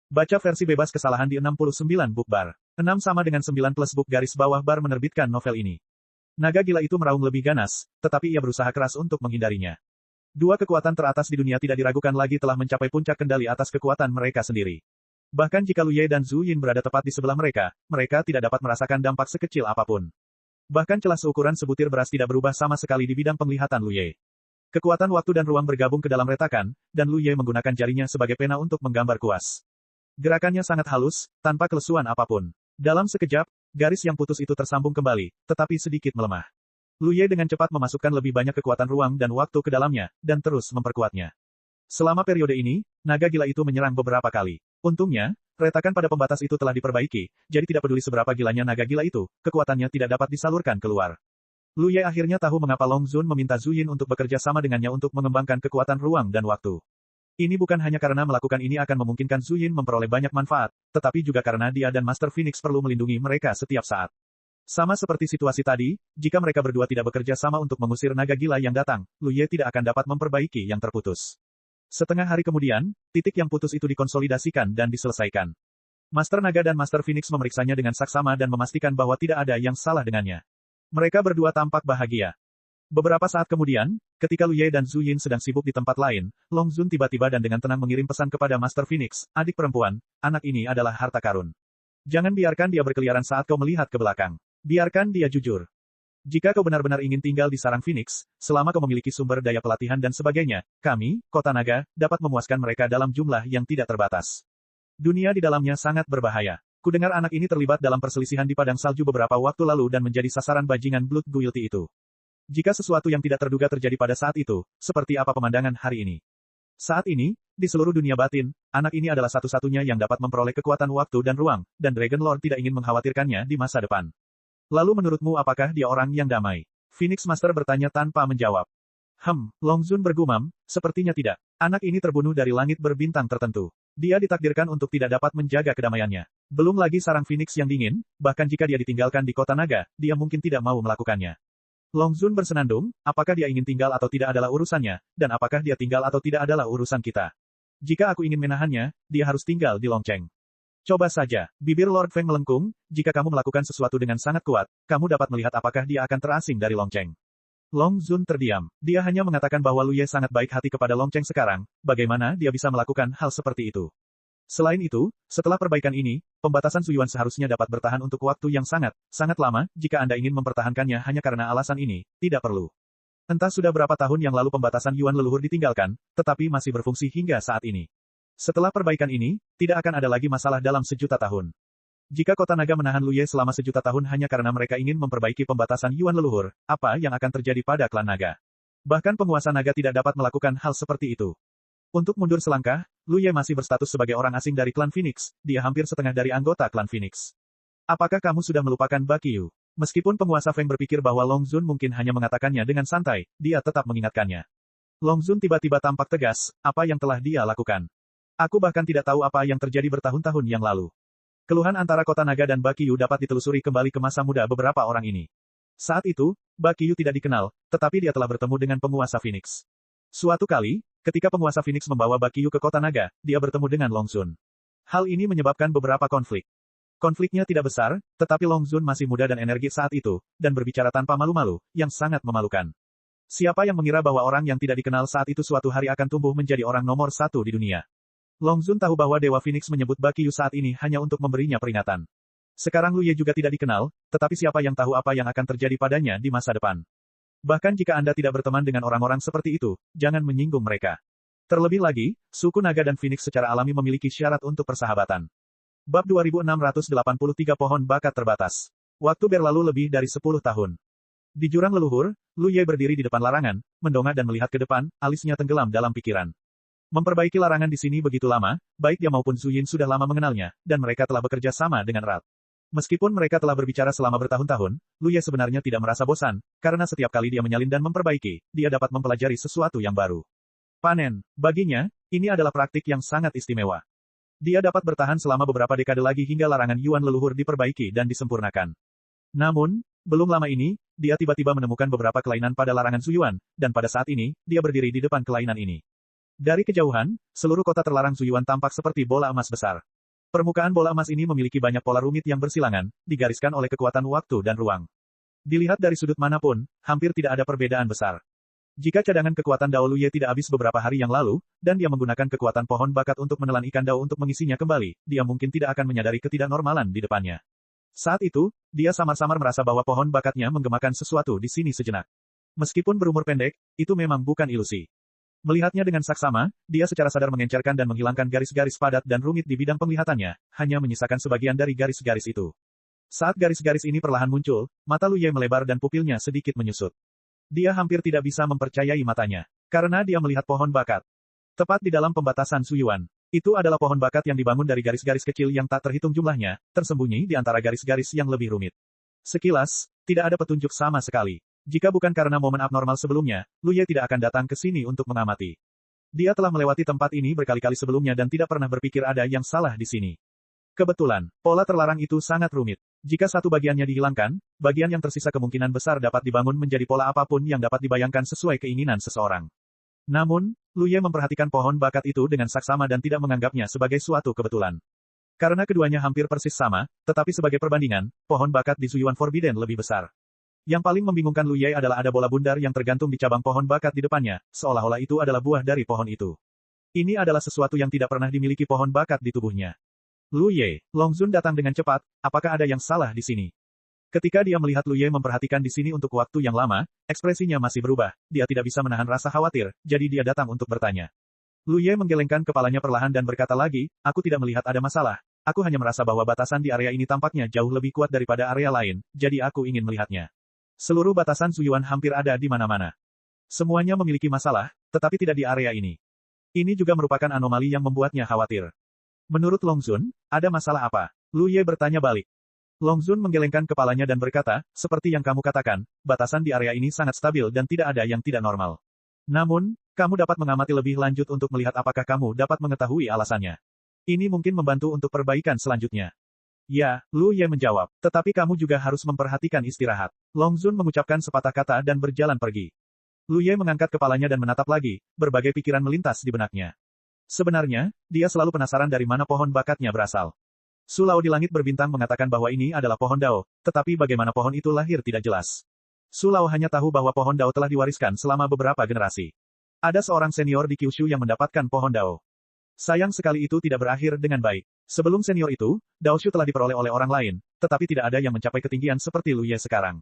Baca versi bebas kesalahan di 69 book bar. 6 sama dengan 9 plus book garis bawah bar menerbitkan novel ini. Naga gila itu meraung lebih ganas, tetapi ia berusaha keras untuk menghindarinya. 2 kekuatan teratas di dunia tidak diragukan lagi telah mencapai puncak kendali atas kekuatan mereka sendiri. Bahkan jika Lu Ye dan Zhu Yin berada tepat di sebelah mereka, mereka tidak dapat merasakan dampak sekecil apapun. Bahkan celah seukuran sebutir beras tidak berubah sama sekali di bidang penglihatan Lu Ye. Kekuatan waktu dan ruang bergabung ke dalam retakan, dan Lu Ye menggunakan jarinya sebagai pena untuk menggambar kuas. Gerakannya sangat halus, tanpa kelesuan apapun. Dalam sekejap, garis yang putus itu tersambung kembali, tetapi sedikit melemah. Lu Ye dengan cepat memasukkan lebih banyak kekuatan ruang dan waktu ke dalamnya, dan terus memperkuatnya. Selama periode ini, naga gila itu menyerang beberapa kali. Untungnya, retakan pada pembatas itu telah diperbaiki, jadi tidak peduli seberapa gilanya naga gila itu, kekuatannya tidak dapat disalurkan keluar. Lu Ye akhirnya tahu mengapa Long Zun meminta Zhu Yin untuk bekerja sama dengannya untuk mengembangkan kekuatan ruang dan waktu. Ini bukan hanya karena melakukan ini akan memungkinkan Zhu Yin memperoleh banyak manfaat, tetapi juga karena dia dan Master Phoenix perlu melindungi mereka setiap saat. Sama seperti situasi tadi, jika mereka berdua tidak bekerja sama untuk mengusir naga gila yang datang, Lu Ye tidak akan dapat memperbaiki yang terputus. Setengah hari kemudian, titik yang putus itu dikonsolidasikan dan diselesaikan. Master Naga dan Master Phoenix memeriksanya dengan saksama dan memastikan bahwa tidak ada yang salah dengannya. Mereka berdua tampak bahagia. Beberapa saat kemudian, ketika Lu Ye dan Zhu Yin sedang sibuk di tempat lain, Long Zun tiba-tiba dan dengan tenang mengirim pesan kepada Master Phoenix, adik perempuan, anak ini adalah harta karun. Jangan biarkan dia berkeliaran saat kau melihat ke belakang. Biarkan dia jujur. Jika kau benar-benar ingin tinggal di sarang Phoenix, selama kau memiliki sumber daya pelatihan dan sebagainya, kami, Kota Naga, dapat memuaskan mereka dalam jumlah yang tidak terbatas. Dunia di dalamnya sangat berbahaya. Kudengar anak ini terlibat dalam perselisihan di padang salju beberapa waktu lalu dan menjadi sasaran bajingan Blood Guilty itu. Jika sesuatu yang tidak terduga terjadi pada saat itu, seperti apa pemandangan hari ini? Saat ini, di seluruh dunia batin, anak ini adalah satu-satunya yang dapat memperoleh kekuatan waktu dan ruang, dan Dragon Lord tidak ingin mengkhawatirkannya di masa depan. Lalu menurutmu apakah dia orang yang damai? Phoenix Master bertanya tanpa menjawab. Long Zun bergumam, sepertinya tidak. Anak ini terbunuh dari langit berbintang tertentu. Dia ditakdirkan untuk tidak dapat menjaga kedamaiannya. Belum lagi sarang Phoenix yang dingin, bahkan jika dia ditinggalkan di Kota Naga, dia mungkin tidak mau melakukannya. Long Zun bersenandung, apakah dia ingin tinggal atau tidak adalah urusannya, dan apakah dia tinggal atau tidak adalah urusan kita. Jika aku ingin menahannya, dia harus tinggal di Longcheng. Coba saja, bibir Lord Feng melengkung, jika kamu melakukan sesuatu dengan sangat kuat, kamu dapat melihat apakah dia akan terasing dari Longcheng. Long Zun terdiam. Dia hanya mengatakan bahwa Lu Ye sangat baik hati kepada Longcheng sekarang, bagaimana dia bisa melakukan hal seperti itu. Selain itu, setelah perbaikan ini, pembatasan Zuyuan seharusnya dapat bertahan untuk waktu yang sangat lama, jika Anda ingin mempertahankannya hanya karena alasan ini, tidak perlu. Entah sudah berapa tahun yang lalu pembatasan Yuan leluhur ditinggalkan, tetapi masih berfungsi hingga saat ini. Setelah perbaikan ini, tidak akan ada lagi masalah dalam 1.000.000 tahun. Jika Kota Naga menahan Lu Ye selama 1.000.000 tahun hanya karena mereka ingin memperbaiki pembatasan Yuan leluhur, apa yang akan terjadi pada klan Naga? Bahkan penguasa Naga tidak dapat melakukan hal seperti itu. Untuk mundur selangkah, Lu Ye masih berstatus sebagai orang asing dari klan Phoenix, dia hampir setengah dari anggota klan Phoenix. Apakah kamu sudah melupakan Bakiyu? Meskipun penguasa Feng berpikir bahwa Long Zun mungkin hanya mengatakannya dengan santai, dia tetap mengingatkannya. Long Zun tiba-tiba tampak tegas, apa yang telah dia lakukan. Aku bahkan tidak tahu apa yang terjadi bertahun-tahun yang lalu. Keluhan antara Kota Naga dan Bakiyu dapat ditelusuri kembali ke masa muda beberapa orang ini. Saat itu, Bakiyu tidak dikenal, tetapi dia telah bertemu dengan penguasa Phoenix. Suatu kali, ketika penguasa Phoenix membawa Bakiyu ke Kota Naga, dia bertemu dengan Long Zun. Hal ini menyebabkan beberapa konflik. Konfliknya tidak besar, tetapi Long Zun masih muda dan energi saat itu, dan berbicara tanpa malu-malu, yang sangat memalukan. Siapa yang mengira bahwa orang yang tidak dikenal saat itu suatu hari akan tumbuh menjadi orang nomor satu di dunia? Long Zun tahu bahwa Dewa Phoenix menyebut Bakiyu saat ini hanya untuk memberinya peringatan. Sekarang Lu Ye juga tidak dikenal, tetapi siapa yang tahu apa yang akan terjadi padanya di masa depan. Bahkan jika Anda tidak berteman dengan orang-orang seperti itu, jangan menyinggung mereka. Terlebih lagi, suku Naga dan Phoenix secara alami memiliki syarat untuk persahabatan. Bab 2683 Pohon Bakat Terbatas. Waktu berlalu lebih dari 10 tahun. Di jurang leluhur, Lu Ye berdiri di depan larangan, mendongak dan melihat ke depan, alisnya tenggelam dalam pikiran. Memperbaiki larangan di sini begitu lama, baik dia maupun Su Yin sudah lama mengenalnya, dan mereka telah bekerja sama dengan erat. Meskipun mereka telah berbicara selama bertahun-tahun, Lu Ye sebenarnya tidak merasa bosan, karena setiap kali dia menyalin dan memperbaiki, dia dapat mempelajari sesuatu yang baru. Panen, baginya, ini adalah praktik yang sangat istimewa. Dia dapat bertahan selama beberapa dekade lagi hingga larangan Yuan leluhur diperbaiki dan disempurnakan. Namun, belum lama ini, dia tiba-tiba menemukan beberapa kelainan pada larangan Su Yuan, dan pada saat ini, dia berdiri di depan kelainan ini. Dari kejauhan, seluruh kota terlarang Su Yuan tampak seperti bola emas besar. Permukaan bola emas ini memiliki banyak pola rumit yang bersilangan, digariskan oleh kekuatan waktu dan ruang. Dilihat dari sudut manapun, hampir tidak ada perbedaan besar. Jika cadangan kekuatan Dao Lu Ye tidak habis beberapa hari yang lalu, dan dia menggunakan kekuatan pohon bakat untuk menelan ikan Dao untuk mengisinya kembali, dia mungkin tidak akan menyadari ketidaknormalan di depannya. Saat itu, dia samar-samar merasa bahwa pohon bakatnya menggemakan sesuatu di sini sejenak. Meskipun berumur pendek, itu memang bukan ilusi. Melihatnya dengan saksama, dia secara sadar mengencerkan dan menghilangkan garis-garis padat dan rumit di bidang penglihatannya, hanya menyisakan sebagian dari garis-garis itu. Saat garis-garis ini perlahan muncul, mata Lu Ye melebar dan pupilnya sedikit menyusut. Dia hampir tidak bisa mempercayai matanya, karena dia melihat pohon bakat. Tepat di dalam pembatasan Su Yuan. Itu adalah pohon bakat yang dibangun dari garis-garis kecil yang tak terhitung jumlahnya, tersembunyi di antara garis-garis yang lebih rumit. Sekilas, tidak ada petunjuk sama sekali. Jika bukan karena momen abnormal sebelumnya, Lu Ye tidak akan datang ke sini untuk mengamati. Dia telah melewati tempat ini berkali-kali sebelumnya dan tidak pernah berpikir ada yang salah di sini. Kebetulan, pola terlarang itu sangat rumit. Jika satu bagiannya dihilangkan, bagian yang tersisa kemungkinan besar dapat dibangun menjadi pola apapun yang dapat dibayangkan sesuai keinginan seseorang. Namun, Lu Ye memperhatikan pohon bakat itu dengan saksama dan tidak menganggapnya sebagai suatu kebetulan. Karena keduanya hampir persis sama, tetapi sebagai perbandingan, pohon bakat di Su Yuan Forbidden lebih besar. Yang paling membingungkan Lu Ye adalah ada bola bundar yang tergantung di cabang pohon bakat di depannya, seolah-olah itu adalah buah dari pohon itu. Ini adalah sesuatu yang tidak pernah dimiliki pohon bakat di tubuhnya. Lu Ye, Long Zun datang dengan cepat, apakah ada yang salah di sini? Ketika dia melihat Lu Ye memperhatikan di sini untuk waktu yang lama, ekspresinya masih berubah, dia tidak bisa menahan rasa khawatir, jadi dia datang untuk bertanya. Lu Ye menggelengkan kepalanya perlahan dan berkata lagi, aku tidak melihat ada masalah, aku hanya merasa bahwa batasan di area ini tampaknya jauh lebih kuat daripada area lain, jadi aku ingin melihatnya. Seluruh batasan Su Yuan hampir ada di mana-mana. Semuanya memiliki masalah, tetapi tidak di area ini. Ini juga merupakan anomali yang membuatnya khawatir. Menurut Long Zun, ada masalah apa? Lu Ye bertanya balik. Long Zun menggelengkan kepalanya dan berkata, seperti yang kamu katakan, batasan di area ini sangat stabil dan tidak ada yang tidak normal. Namun, kamu dapat mengamati lebih lanjut untuk melihat apakah kamu dapat mengetahui alasannya. Ini mungkin membantu untuk perbaikan selanjutnya. Ya, Lu Ye menjawab, tetapi kamu juga harus memperhatikan istirahat. Long Zun mengucapkan sepatah kata dan berjalan pergi. Lu Ye mengangkat kepalanya dan menatap lagi, berbagai pikiran melintas di benaknya. Sebenarnya, dia selalu penasaran dari mana pohon bakatnya berasal. Su Lao di langit berbintang mengatakan bahwa ini adalah pohon Dao, tetapi bagaimana pohon itu lahir tidak jelas. Su Lao hanya tahu bahwa pohon Dao telah diwariskan selama beberapa generasi. Ada seorang senior di Kyushu yang mendapatkan pohon Dao. Sayang sekali itu tidak berakhir dengan baik. Sebelum senior itu, Daoshu telah diperoleh oleh orang lain, tetapi tidak ada yang mencapai ketinggian seperti Lu Ye sekarang.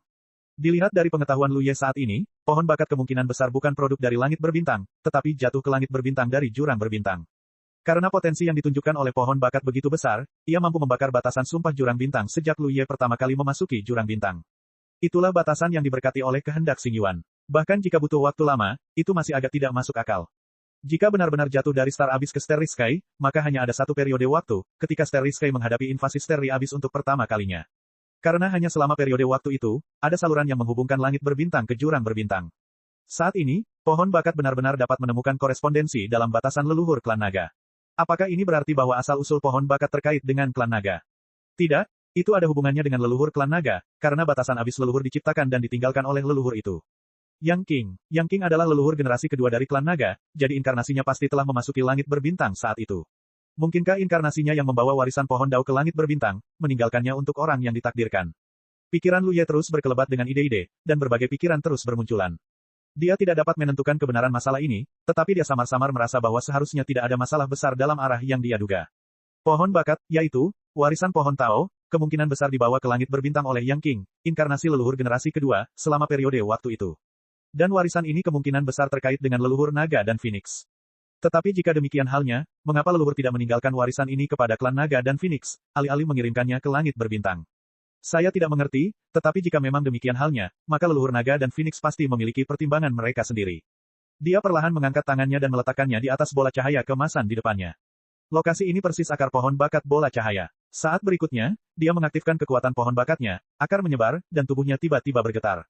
Dilihat dari pengetahuan Lu Ye saat ini, pohon bakat kemungkinan besar bukan produk dari langit berbintang, tetapi jatuh ke langit berbintang dari jurang berbintang. Karena potensi yang ditunjukkan oleh pohon bakat begitu besar, ia mampu membakar batasan sumpah jurang bintang sejak Lu Ye pertama kali memasuki jurang bintang. Itulah batasan yang diberkati oleh kehendak Xing Yuan. Bahkan jika butuh waktu lama, itu masih agak tidak masuk akal. Jika benar-benar jatuh dari Star Abyss ke Starry Sky, maka hanya ada satu periode waktu, ketika Starry Sky menghadapi invasi Starry Abyss untuk pertama kalinya. Karena hanya selama periode waktu itu, ada saluran yang menghubungkan langit berbintang ke jurang berbintang. Saat ini, pohon bakat benar-benar dapat menemukan korespondensi dalam batasan leluhur klan naga. Apakah ini berarti bahwa asal-usul pohon bakat terkait dengan klan naga? Tidak, itu ada hubungannya dengan leluhur klan naga, karena batasan abis leluhur diciptakan dan ditinggalkan oleh leluhur itu. Yang King adalah leluhur generasi kedua dari klan naga, jadi inkarnasinya pasti telah memasuki langit berbintang saat itu. Mungkinkah inkarnasinya yang membawa warisan pohon dao ke langit berbintang, meninggalkannya untuk orang yang ditakdirkan? Pikiran Lu Ye terus berkelebat dengan ide-ide, dan berbagai pikiran terus bermunculan. Dia tidak dapat menentukan kebenaran masalah ini, tetapi dia samar-samar merasa bahwa seharusnya tidak ada masalah besar dalam arah yang dia duga. Pohon bakat, yaitu, warisan pohon Tao, kemungkinan besar dibawa ke langit berbintang oleh Yang King, inkarnasi leluhur generasi kedua, selama periode waktu itu. Dan warisan ini kemungkinan besar terkait dengan leluhur naga dan Phoenix. Tetapi jika demikian halnya, mengapa leluhur tidak meninggalkan warisan ini kepada klan naga dan Phoenix, alih-alih mengirimkannya ke langit berbintang? Saya tidak mengerti, tetapi jika memang demikian halnya, maka leluhur naga dan Phoenix pasti memiliki pertimbangan mereka sendiri. Dia perlahan mengangkat tangannya dan meletakkannya di atas bola cahaya kemasan di depannya. Lokasi ini persis akar pohon bakat bola cahaya. Saat berikutnya, dia mengaktifkan kekuatan pohon bakatnya, akar menyebar, dan tubuhnya tiba-tiba bergetar.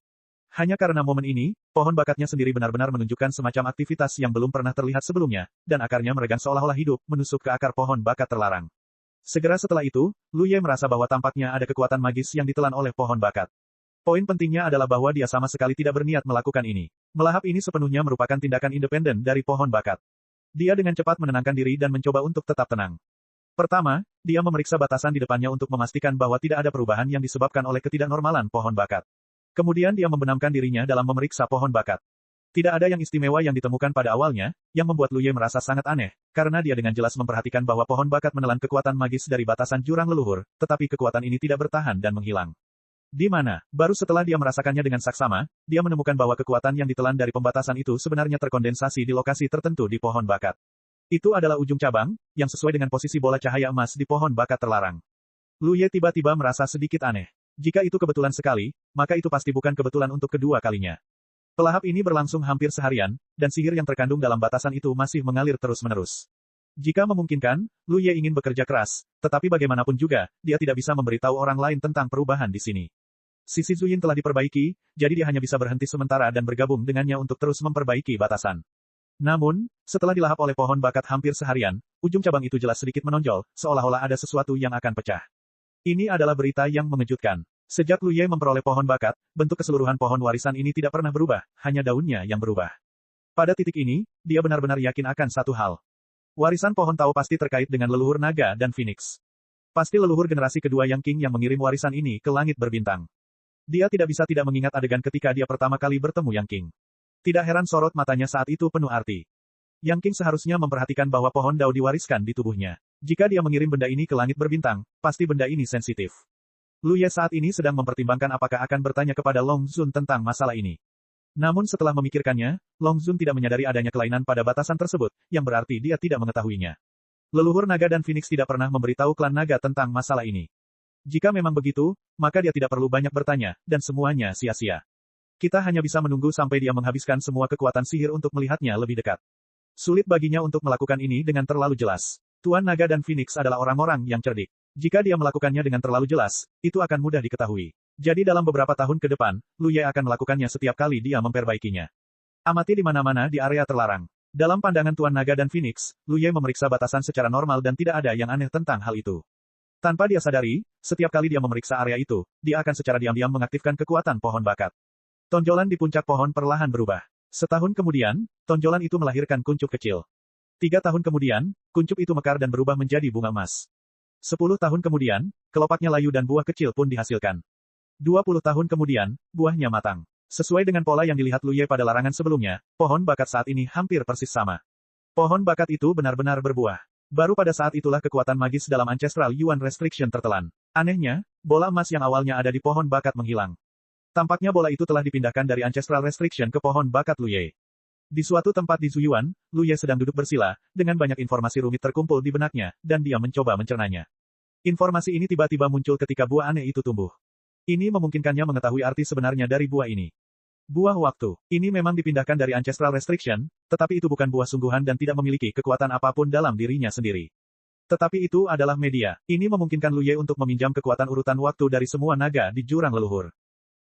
Hanya karena momen ini, pohon bakatnya sendiri benar-benar menunjukkan semacam aktivitas yang belum pernah terlihat sebelumnya, dan akarnya meregang seolah-olah hidup, menusuk ke akar pohon bakat terlarang. Segera setelah itu, Lu Ye merasa bahwa tampaknya ada kekuatan magis yang ditelan oleh pohon bakat. Poin pentingnya adalah bahwa dia sama sekali tidak berniat melakukan ini. Melahap ini sepenuhnya merupakan tindakan independen dari pohon bakat. Dia dengan cepat menenangkan diri dan mencoba untuk tetap tenang. Pertama, dia memeriksa batasan di depannya untuk memastikan bahwa tidak ada perubahan yang disebabkan oleh ketidaknormalan pohon bakat. Kemudian dia membenamkan dirinya dalam memeriksa pohon bakat. Tidak ada yang istimewa yang ditemukan pada awalnya, yang membuat Lu Ye merasa sangat aneh, karena dia dengan jelas memperhatikan bahwa pohon bakat menelan kekuatan magis dari batasan jurang leluhur, tetapi kekuatan ini tidak bertahan dan menghilang. Di mana, baru setelah dia merasakannya dengan saksama, dia menemukan bahwa kekuatan yang ditelan dari pembatasan itu sebenarnya terkondensasi di lokasi tertentu di pohon bakat. Itu adalah ujung cabang, yang sesuai dengan posisi bola cahaya emas di pohon bakat terlarang. Lu Ye tiba-tiba merasa sedikit aneh. Jika itu kebetulan sekali, maka itu pasti bukan kebetulan untuk kedua kalinya. Pelahap ini berlangsung hampir seharian, dan sihir yang terkandung dalam batasan itu masih mengalir terus-menerus. Jika memungkinkan, Lu Ye ingin bekerja keras, tetapi bagaimanapun juga, dia tidak bisa memberitahu orang lain tentang perubahan di sini. Sisi Zuyin telah diperbaiki, jadi dia hanya bisa berhenti sementara dan bergabung dengannya untuk terus memperbaiki batasan. Namun, setelah dilahap oleh pohon bakat hampir seharian, ujung cabang itu jelas sedikit menonjol, seolah-olah ada sesuatu yang akan pecah. Ini adalah berita yang mengejutkan. Sejak Lu Ye memperoleh pohon bakat, bentuk keseluruhan pohon warisan ini tidak pernah berubah, hanya daunnya yang berubah. Pada titik ini, dia benar-benar yakin akan satu hal. Warisan pohon Tao pasti terkait dengan leluhur naga dan Phoenix. Pasti leluhur generasi kedua Yang King yang mengirim warisan ini ke langit berbintang. Dia tidak bisa tidak mengingat adegan ketika dia pertama kali bertemu Yang King. Tidak heran sorot matanya saat itu penuh arti. Yang King seharusnya memperhatikan bahwa pohon Dao diwariskan di tubuhnya. Jika dia mengirim benda ini ke langit berbintang, pasti benda ini sensitif. Lu Ye saat ini sedang mempertimbangkan apakah akan bertanya kepada Long Zun tentang masalah ini. Namun setelah memikirkannya, Long Zun tidak menyadari adanya kelainan pada batasan tersebut, yang berarti dia tidak mengetahuinya. Leluhur naga dan Phoenix tidak pernah memberitahu klan naga tentang masalah ini. Jika memang begitu, maka dia tidak perlu banyak bertanya, dan semuanya sia-sia. Kita hanya bisa menunggu sampai dia menghabiskan semua kekuatan sihir untuk melihatnya lebih dekat. Sulit baginya untuk melakukan ini dengan terlalu jelas. Tuan Naga dan Phoenix adalah orang-orang yang cerdik. Jika dia melakukannya dengan terlalu jelas, itu akan mudah diketahui. Jadi dalam beberapa tahun ke depan, Lu Ye akan melakukannya setiap kali dia memperbaikinya. Amati di mana-mana di area terlarang. Dalam pandangan Tuan Naga dan Phoenix, Lu Ye memeriksa batasan secara normal dan tidak ada yang aneh tentang hal itu. Tanpa dia sadari, setiap kali dia memeriksa area itu, dia akan secara diam-diam mengaktifkan kekuatan pohon bakat. Tonjolan di puncak pohon perlahan berubah. Setahun kemudian, tonjolan itu melahirkan kuncup kecil. 3 tahun kemudian, kuncup itu mekar dan berubah menjadi bunga emas. 10 tahun kemudian, kelopaknya layu dan buah kecil pun dihasilkan. 20 tahun kemudian, buahnya matang. Sesuai dengan pola yang dilihat Lu Ye pada larangan sebelumnya, pohon bakat saat ini hampir persis sama. Pohon bakat itu benar-benar berbuah. Baru pada saat itulah kekuatan magis dalam Ancestral Yuan Restriction tertelan. Anehnya, bola emas yang awalnya ada di pohon bakat menghilang. Tampaknya bola itu telah dipindahkan dari Ancestral Restriction ke pohon bakat Lu Ye. Di suatu tempat di Zuyuan, Lu Ye sedang duduk bersila, dengan banyak informasi rumit terkumpul di benaknya, dan dia mencoba mencernanya. Informasi ini tiba-tiba muncul ketika buah aneh itu tumbuh. Ini memungkinkannya mengetahui arti sebenarnya dari buah ini. Buah waktu. Ini memang dipindahkan dari Ancestral Restriction, tetapi itu bukan buah sungguhan dan tidak memiliki kekuatan apapun dalam dirinya sendiri. Tetapi itu adalah media. Ini memungkinkan Lu Ye untuk meminjam kekuatan urutan waktu dari semua naga di jurang leluhur.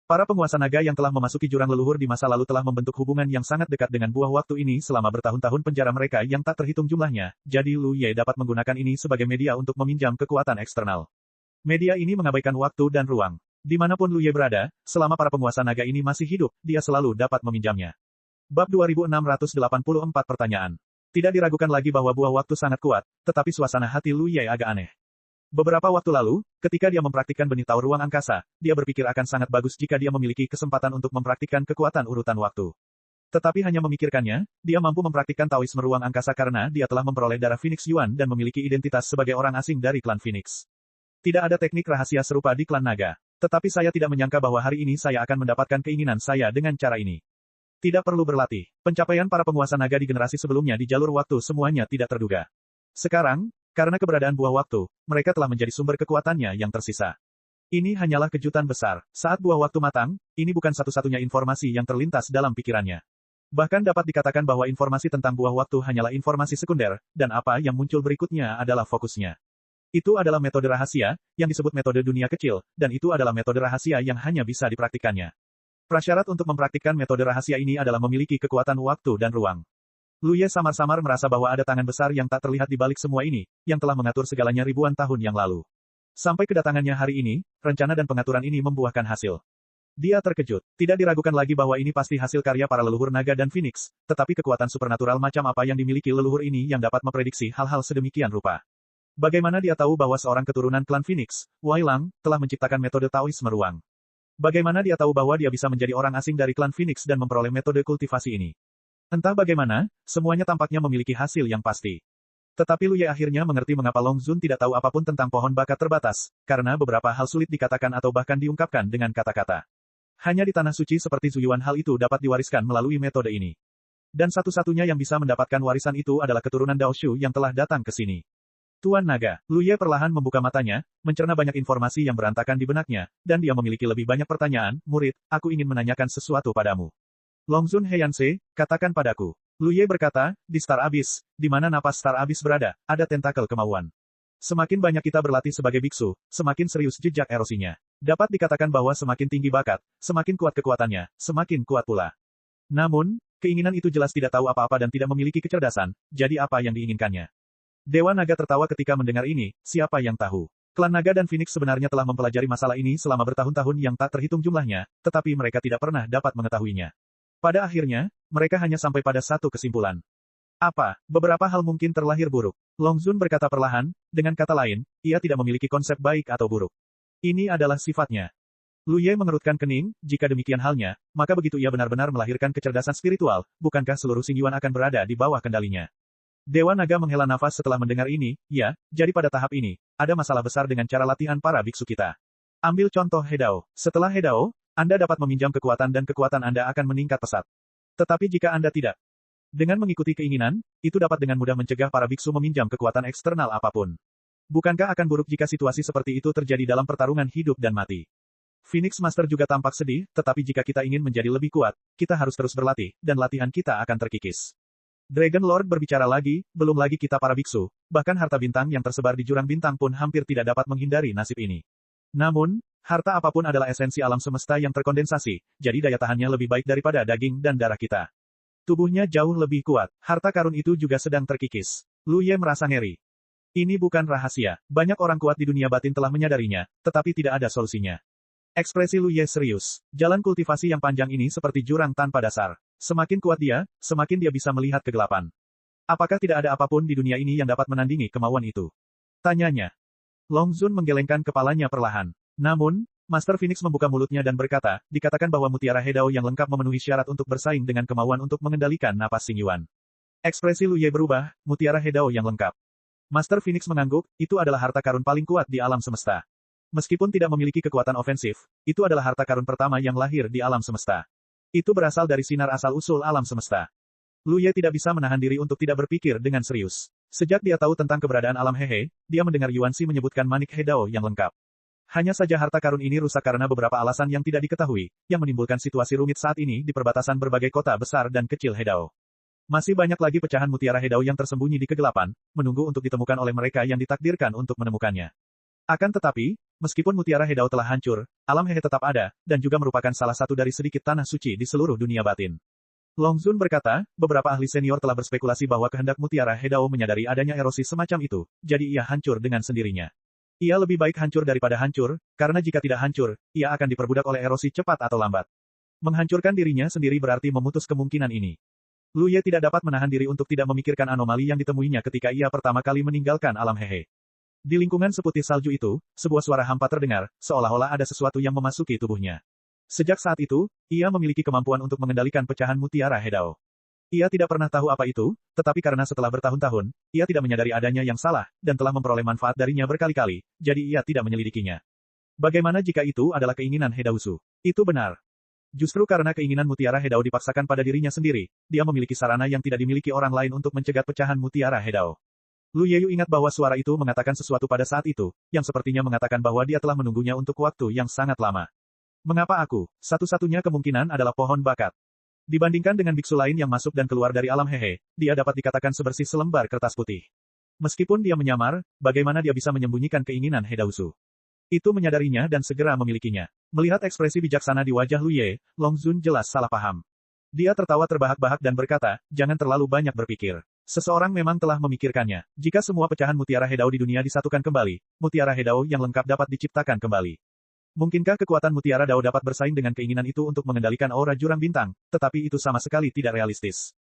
Para penguasa naga yang telah memasuki jurang leluhur di masa lalu telah membentuk hubungan yang sangat dekat dengan buah waktu ini selama bertahun-tahun penjara mereka yang tak terhitung jumlahnya, jadi Lu Ye dapat menggunakan ini sebagai media untuk meminjam kekuatan eksternal. Media ini mengabaikan waktu dan ruang. Dimanapun Lu Ye berada, selama para penguasa naga ini masih hidup, dia selalu dapat meminjamnya. Bab 2684 pertanyaan. Tidak diragukan lagi bahwa buah waktu sangat kuat, tetapi suasana hati Lu Ye agak aneh. Beberapa waktu lalu, ketika dia mempraktikkan benih taur ruang angkasa, dia berpikir akan sangat bagus jika dia memiliki kesempatan untuk mempraktikkan kekuatan urutan waktu. Tetapi hanya memikirkannya, dia mampu mempraktikkan Taoisme ruang angkasa karena dia telah memperoleh darah Phoenix Yuan dan memiliki identitas sebagai orang asing dari klan Phoenix. Tidak ada teknik rahasia serupa di klan naga. Tetapi saya tidak menyangka bahwa hari ini saya akan mendapatkan keinginan saya dengan cara ini. Tidak perlu berlatih. Pencapaian para penguasa naga di generasi sebelumnya di jalur waktu semuanya tidak terduga. Sekarang, karena keberadaan buah waktu, mereka telah menjadi sumber kekuatannya yang tersisa. Ini hanyalah kejutan besar. Saat buah waktu matang, ini bukan satu-satunya informasi yang terlintas dalam pikirannya. Bahkan dapat dikatakan bahwa informasi tentang buah waktu hanyalah informasi sekunder, dan apa yang muncul berikutnya adalah fokusnya. Itu adalah metode rahasia, yang disebut metode dunia kecil, dan itu adalah metode rahasia yang hanya bisa dipraktikkannya. Prasyarat untuk mempraktikkan metode rahasia ini adalah memiliki kekuatan waktu dan ruang. Lu Ye samar-samar merasa bahwa ada tangan besar yang tak terlihat di balik semua ini, yang telah mengatur segalanya ribuan tahun yang lalu. Sampai kedatangannya hari ini, rencana dan pengaturan ini membuahkan hasil. Dia terkejut. Tidak diragukan lagi bahwa ini pasti hasil karya para leluhur naga dan Phoenix, tetapi kekuatan supernatural macam apa yang dimiliki leluhur ini yang dapat memprediksi hal-hal sedemikian rupa. Bagaimana dia tahu bahwa seorang keturunan klan Phoenix, Wai Lang, telah menciptakan metode Taoisme ruang? Bagaimana dia tahu bahwa dia bisa menjadi orang asing dari klan Phoenix dan memperoleh metode kultivasi ini? Entah bagaimana, semuanya tampaknya memiliki hasil yang pasti. Tetapi Lu Ye akhirnya mengerti mengapa Long Zun tidak tahu apapun tentang pohon bakat terbatas, karena beberapa hal sulit dikatakan atau bahkan diungkapkan dengan kata-kata. Hanya di tanah suci seperti Zuyuan hal itu dapat diwariskan melalui metode ini. Dan satu-satunya yang bisa mendapatkan warisan itu adalah keturunan Dao Shu yang telah datang ke sini. Tuan Naga, Lu Ye perlahan membuka matanya, mencerna banyak informasi yang berantakan di benaknya, dan dia memiliki lebih banyak pertanyaan. Murid, aku ingin menanyakan sesuatu padamu. Long Zun Heianse, katakan padaku. Lu Ye berkata, di Star Abyss, di mana napas Star Abyss berada, ada tentakel kemauan. Semakin banyak kita berlatih sebagai biksu, semakin serius jejak erosinya. Dapat dikatakan bahwa semakin tinggi bakat, semakin kuat kekuatannya, semakin kuat pula. Namun, keinginan itu jelas tidak tahu apa-apa dan tidak memiliki kecerdasan, jadi apa yang diinginkannya? Dewa Naga tertawa ketika mendengar ini, siapa yang tahu? Klan Naga dan Phoenix sebenarnya telah mempelajari masalah ini selama bertahun-tahun yang tak terhitung jumlahnya, tetapi mereka tidak pernah dapat mengetahuinya. Pada akhirnya, mereka hanya sampai pada satu kesimpulan. Apa? Beberapa hal mungkin terlahir buruk. Long Zun berkata perlahan, dengan kata lain, ia tidak memiliki konsep baik atau buruk. Ini adalah sifatnya. Lu Ye mengerutkan kening, jika demikian halnya, maka begitu ia benar-benar melahirkan kecerdasan spiritual, bukankah seluruh Xingyuan akan berada di bawah kendalinya? Dewa Naga menghela nafas setelah mendengar ini, ya, jadi pada tahap ini, ada masalah besar dengan cara latihan para biksu kita. Ambil contoh Hedao. Setelah Hedao, Anda dapat meminjam kekuatan dan kekuatan Anda akan meningkat pesat. Tetapi jika Anda tidak, dengan mengikuti keinginan, itu dapat dengan mudah mencegah para biksu meminjam kekuatan eksternal apapun. Bukankah akan buruk jika situasi seperti itu terjadi dalam pertarungan hidup dan mati? Phoenix Master juga tampak sedih, tetapi jika kita ingin menjadi lebih kuat, kita harus terus berlatih, dan latihan kita akan terkikis. Dragon Lord berbicara lagi, belum lagi kita para biksu, bahkan harta bintang yang tersebar di jurang bintang pun hampir tidak dapat menghindari nasib ini. Namun, harta apapun adalah esensi alam semesta yang terkondensasi, jadi daya tahannya lebih baik daripada daging dan darah kita. Tubuhnya jauh lebih kuat, harta karun itu juga sedang terkikis. Lu Ye merasa ngeri. Ini bukan rahasia, banyak orang kuat di dunia batin telah menyadarinya, tetapi tidak ada solusinya. Ekspresi Lu Ye serius. Jalan kultivasi yang panjang ini seperti jurang tanpa dasar. Semakin kuat dia, semakin dia bisa melihat kegelapan. Apakah tidak ada apapun di dunia ini yang dapat menandingi kemauan itu? Tanyanya. Long Zun menggelengkan kepalanya perlahan. Namun, Master Phoenix membuka mulutnya dan berkata, dikatakan bahwa mutiara Hedao yang lengkap memenuhi syarat untuk bersaing dengan kemauan untuk mengendalikan napas Xingyuan. Ekspresi Lu Ye berubah, mutiara Hedao yang lengkap. Master Phoenix mengangguk, itu adalah harta karun paling kuat di alam semesta. Meskipun tidak memiliki kekuatan ofensif, itu adalah harta karun pertama yang lahir di alam semesta. Itu berasal dari sinar asal-usul alam semesta. Lu Ye tidak bisa menahan diri untuk tidak berpikir dengan serius. Sejak dia tahu tentang keberadaan alam Hehe, dia mendengar Yuan Shi menyebutkan manik Hedao yang lengkap. Hanya saja harta karun ini rusak karena beberapa alasan yang tidak diketahui, yang menimbulkan situasi rumit saat ini di perbatasan berbagai kota besar dan kecil Hedao. Masih banyak lagi pecahan mutiara Hedao yang tersembunyi di kegelapan, menunggu untuk ditemukan oleh mereka yang ditakdirkan untuk menemukannya. Akan tetapi, meskipun mutiara Hedao telah hancur, alam Hehe tetap ada, dan juga merupakan salah satu dari sedikit tanah suci di seluruh dunia batin. Long Zun berkata, beberapa ahli senior telah berspekulasi bahwa kehendak mutiara Hedao menyadari adanya erosi semacam itu, jadi ia hancur dengan sendirinya. Ia lebih baik hancur daripada hancur, karena jika tidak hancur, ia akan diperbudak oleh erosi cepat atau lambat. Menghancurkan dirinya sendiri berarti memutus kemungkinan ini. Lu Ye tidak dapat menahan diri untuk tidak memikirkan anomali yang ditemuinya ketika ia pertama kali meninggalkan alam Hehe. Di lingkungan seputih salju itu, sebuah suara hampa terdengar, seolah-olah ada sesuatu yang memasuki tubuhnya. Sejak saat itu, ia memiliki kemampuan untuk mengendalikan pecahan mutiara Hedao. Ia tidak pernah tahu apa itu, tetapi karena setelah bertahun-tahun, ia tidak menyadari adanya yang salah, dan telah memperoleh manfaat darinya berkali-kali, jadi ia tidak menyelidikinya. Bagaimana jika itu adalah keinginan Hedausu? Itu benar. Justru karena keinginan mutiara Hedao dipaksakan pada dirinya sendiri, dia memiliki sarana yang tidak dimiliki orang lain untuk mencegat pecahan mutiara Hedao. Lu Yeyu ingat bahwa suara itu mengatakan sesuatu pada saat itu, yang sepertinya mengatakan bahwa dia telah menunggunya untuk waktu yang sangat lama. Mengapa aku? Satu-satunya kemungkinan adalah pohon bakat. Dibandingkan dengan biksu lain yang masuk dan keluar dari alam Hehe, dia dapat dikatakan sebersih selembar kertas putih. Meskipun dia menyamar, bagaimana dia bisa menyembunyikan keinginan Hedausu? Itu menyadarinya dan segera memilikinya. Melihat ekspresi bijaksana di wajah Lu Ye, Long Zun jelas salah paham. Dia tertawa terbahak-bahak dan berkata, jangan terlalu banyak berpikir. Seseorang memang telah memikirkannya. Jika semua pecahan mutiara Hedao di dunia disatukan kembali, mutiara Hedao yang lengkap dapat diciptakan kembali. Mungkinkah kekuatan mutiara Dao dapat bersaing dengan keinginan itu untuk mengendalikan aura jurang bintang, tetapi itu sama sekali tidak realistis.